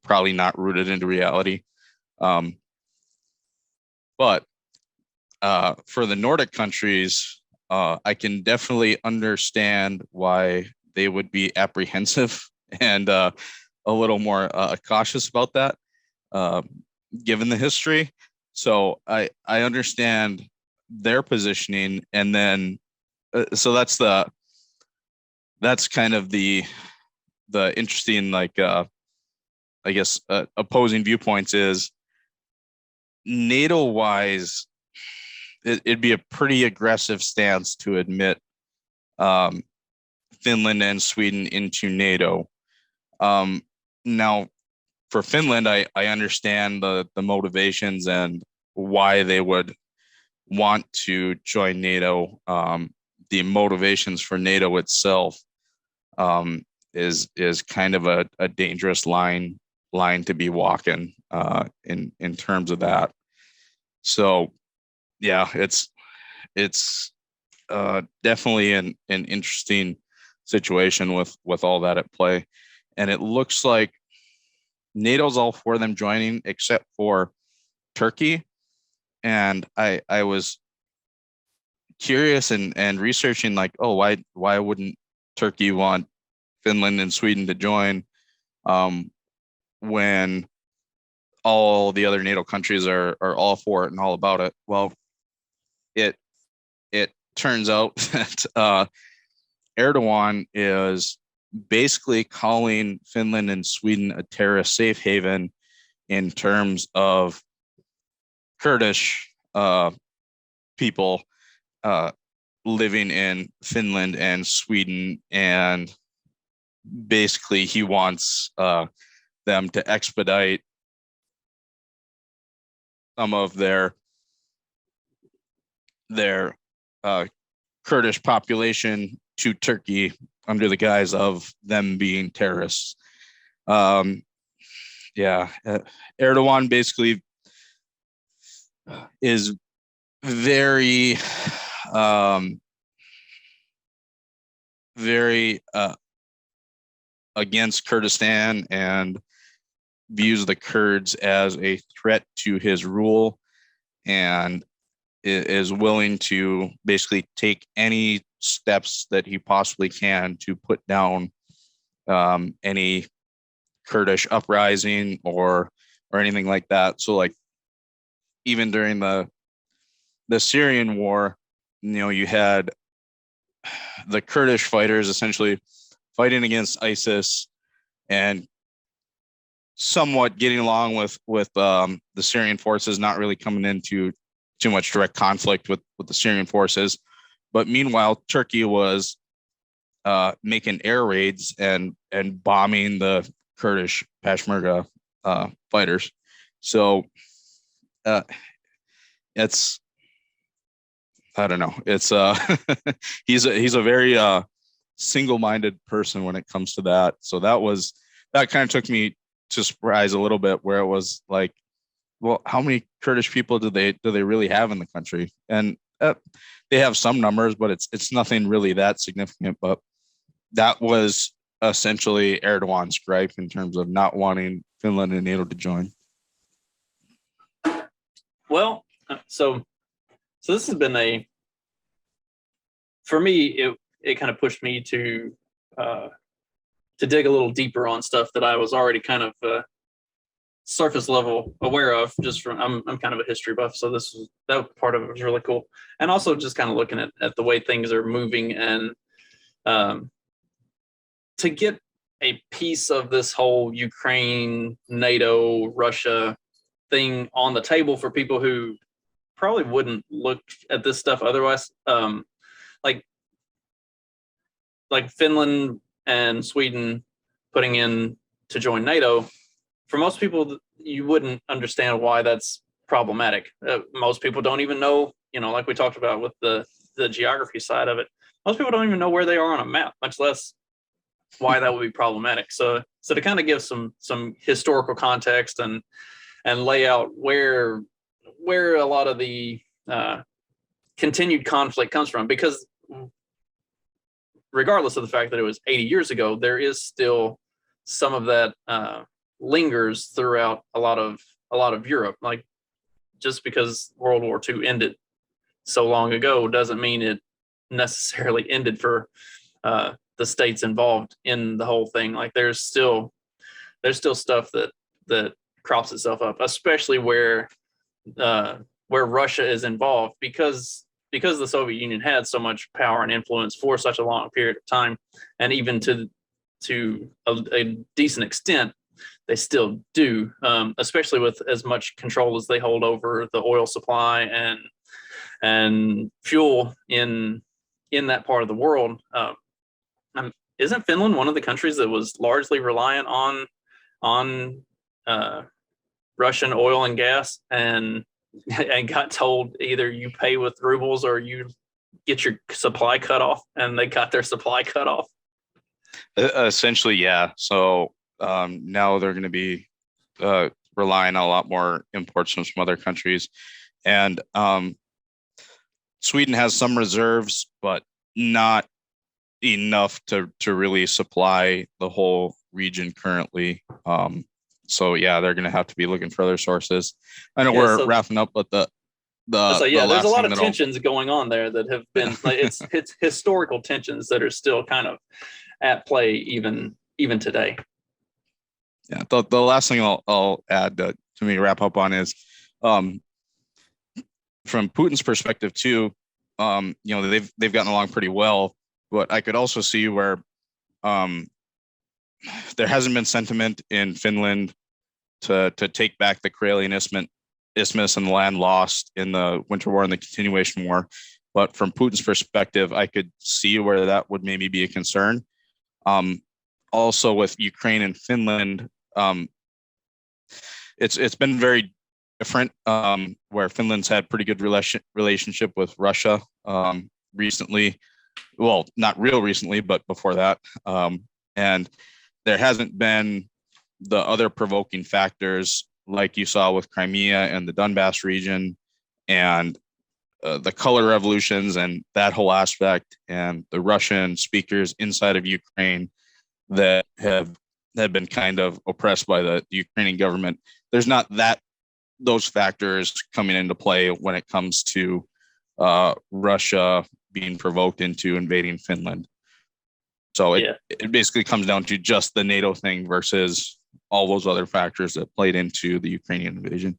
probably not rooted into reality. But for the Nordic countries, I can definitely understand why they would be apprehensive and a little more cautious about that, given the history. So I understand their positioning, and then so that's kind of the interesting, like, I guess opposing viewpoints is, NATO wise, it'd be a pretty aggressive stance to admit Finland and Sweden into NATO. Now, for Finland, I understand the motivations and why they would want to join NATO. The motivations for NATO itself is kind of a dangerous line to be walking in terms of that. So yeah, it's definitely an interesting situation with all that at play, and it looks like NATO's all for them joining except for Turkey. And I was curious and researching, like, oh, why wouldn't Turkey want Finland and Sweden to join when all the other NATO countries are all for it and all about it? Well, it turns out that Erdogan is basically calling Finland and Sweden a terrorist safe haven in terms of Kurdish people living in Finland and Sweden, and basically he wants them to expedite some of their Kurdish population to Turkey under the guise of them being terrorists. Erdogan basically is very against Kurdistan and views the Kurds as a threat to his rule, and is willing to basically take any steps that he possibly can to put down any Kurdish uprising or anything like that. So, like, even during the Syrian war, you had the Kurdish fighters essentially fighting against ISIS and somewhat getting along with the Syrian forces, not really coming into too much direct conflict with the Syrian forces. But meanwhile, Turkey was making air raids and bombing the Kurdish Peshmerga fighters. So it's, I don't know. It's he's a very single-minded person when it comes to that. So that kind of took me to surprise a little bit, where it was like, well, how many Kurdish people do they really have in the country? And they have some numbers, but it's nothing really that significant. But that was essentially Erdogan's gripe in terms of not wanting Finland and NATO to join. Well, so this has been for me, it kind of pushed me to dig a little deeper on stuff that I was already kind of surface level aware of. Just from I'm kind of a history buff, so that part of it was really cool, and also just kind of looking at the way things are moving, and to get a piece of this whole Ukraine, NATO, Russia thing on the table for people who probably wouldn't look at this stuff otherwise. Like Finland and Sweden putting in to join NATO, for most people, you wouldn't understand why that's problematic. Most people don't even know, like we talked about with the geography side of it, most people don't even know where they are on a map, much less why that would be problematic. So to kind of give some historical context and lay out where a lot of the continued conflict comes from, because regardless of the fact that it was 80 years ago, there is still some of that lingers throughout a lot of Europe. Like, just because World War II ended so long ago doesn't mean it necessarily ended for the states involved in the whole thing. Like, there's still stuff that crops itself up, especially where Russia is involved, because the Soviet Union had so much power and influence for such a long period of time, and even to a decent extent, they still do, especially with as much control as they hold over the oil supply and fuel in that part of the world. Isn't Finland one of the countries that was largely reliant on Russian oil and gas, and got told either you pay with rubles or you get your supply cut off, and they got their supply cut off? Essentially, yeah. So now they're going to be relying on a lot more imports from some other countries, and Sweden has some reserves, but not enough to really supply the whole region currently. So yeah, they're going to have to be looking for other sources. I know we're wrapping up, but there's a lot of tensions going on there that have been like, it's historical tensions that are still kind of at play even today. Yeah, the last thing I'll add to me wrap up on is, from Putin's perspective too, they've gotten along pretty well, but I could also see where there hasn't been sentiment in Finland to take back the Karelian Isthmus and the land lost in the Winter War and the Continuation War. But from Putin's perspective, I could see where that would maybe be a concern. Also with Ukraine and Finland, it's been very different, where Finland's had pretty good relationship with Russia recently. Well, not real recently, but before that. And there hasn't been the other provoking factors like you saw with Crimea and the Donbass region, and the color revolutions and that whole aspect, and the Russian speakers inside of Ukraine that have been kind of oppressed by the Ukrainian government. There's not those factors coming into play when it comes to Russia being provoked into invading Finland. So it basically comes down to just the NATO thing versus all those other factors that played into the Ukrainian invasion.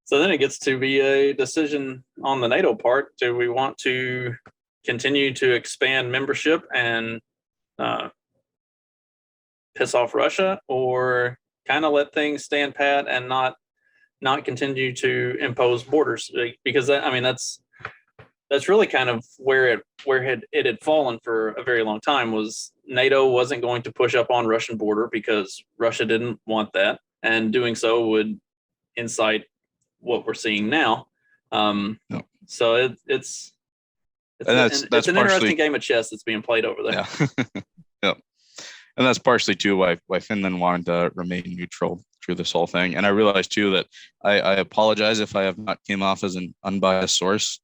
So then it gets to be a decision on the NATO part. Do we want to continue to expand membership and piss off Russia, or kind of let things stand pat and not continue to impose borders? Because that's that's really kind of where it had fallen for a very long time. Was NATO wasn't going to push up on Russian border because Russia didn't want that, and doing so would incite what we're seeing now. No. So it's that's an partially, interesting game of chess that's being played over there. Yeah. Yeah. And that's partially too why Finland wanted to remain neutral through this whole thing. And I realized too that I apologize if I have not came off as an unbiased source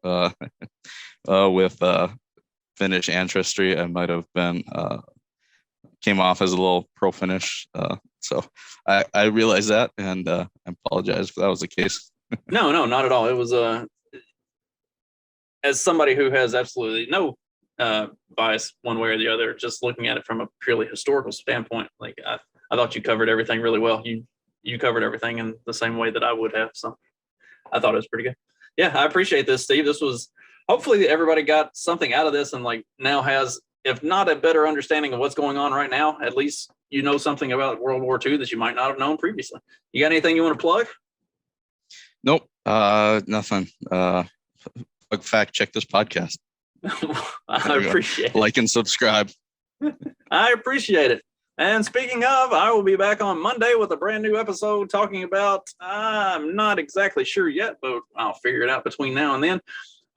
with Finnish ancestry. I might have been came off as a little pro-Finnish. So I realize that, and I apologize if that was the case. No, not at all. It was as somebody who has absolutely no bias one way or the other, just looking at it from a purely historical standpoint. Like I thought you covered everything really well. You covered everything in the same way that I would have. So I thought it was pretty good. Yeah, I appreciate this, Steve. This was hopefully everybody got something out of this and like now has, if not a better understanding of what's going on right now, at least you know something about World War II that you might not have known previously. You got anything you want to plug? Nope. Nothing. Fact check this podcast. I appreciate it. Like and subscribe. I appreciate it. And speaking of, I will be back on Monday with a brand new episode talking about, I'm not exactly sure yet, but I'll figure it out between now and then.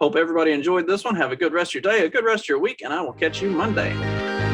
Hope everybody enjoyed this one. Have a good rest of your day, a good rest of your week, and I will catch you Monday.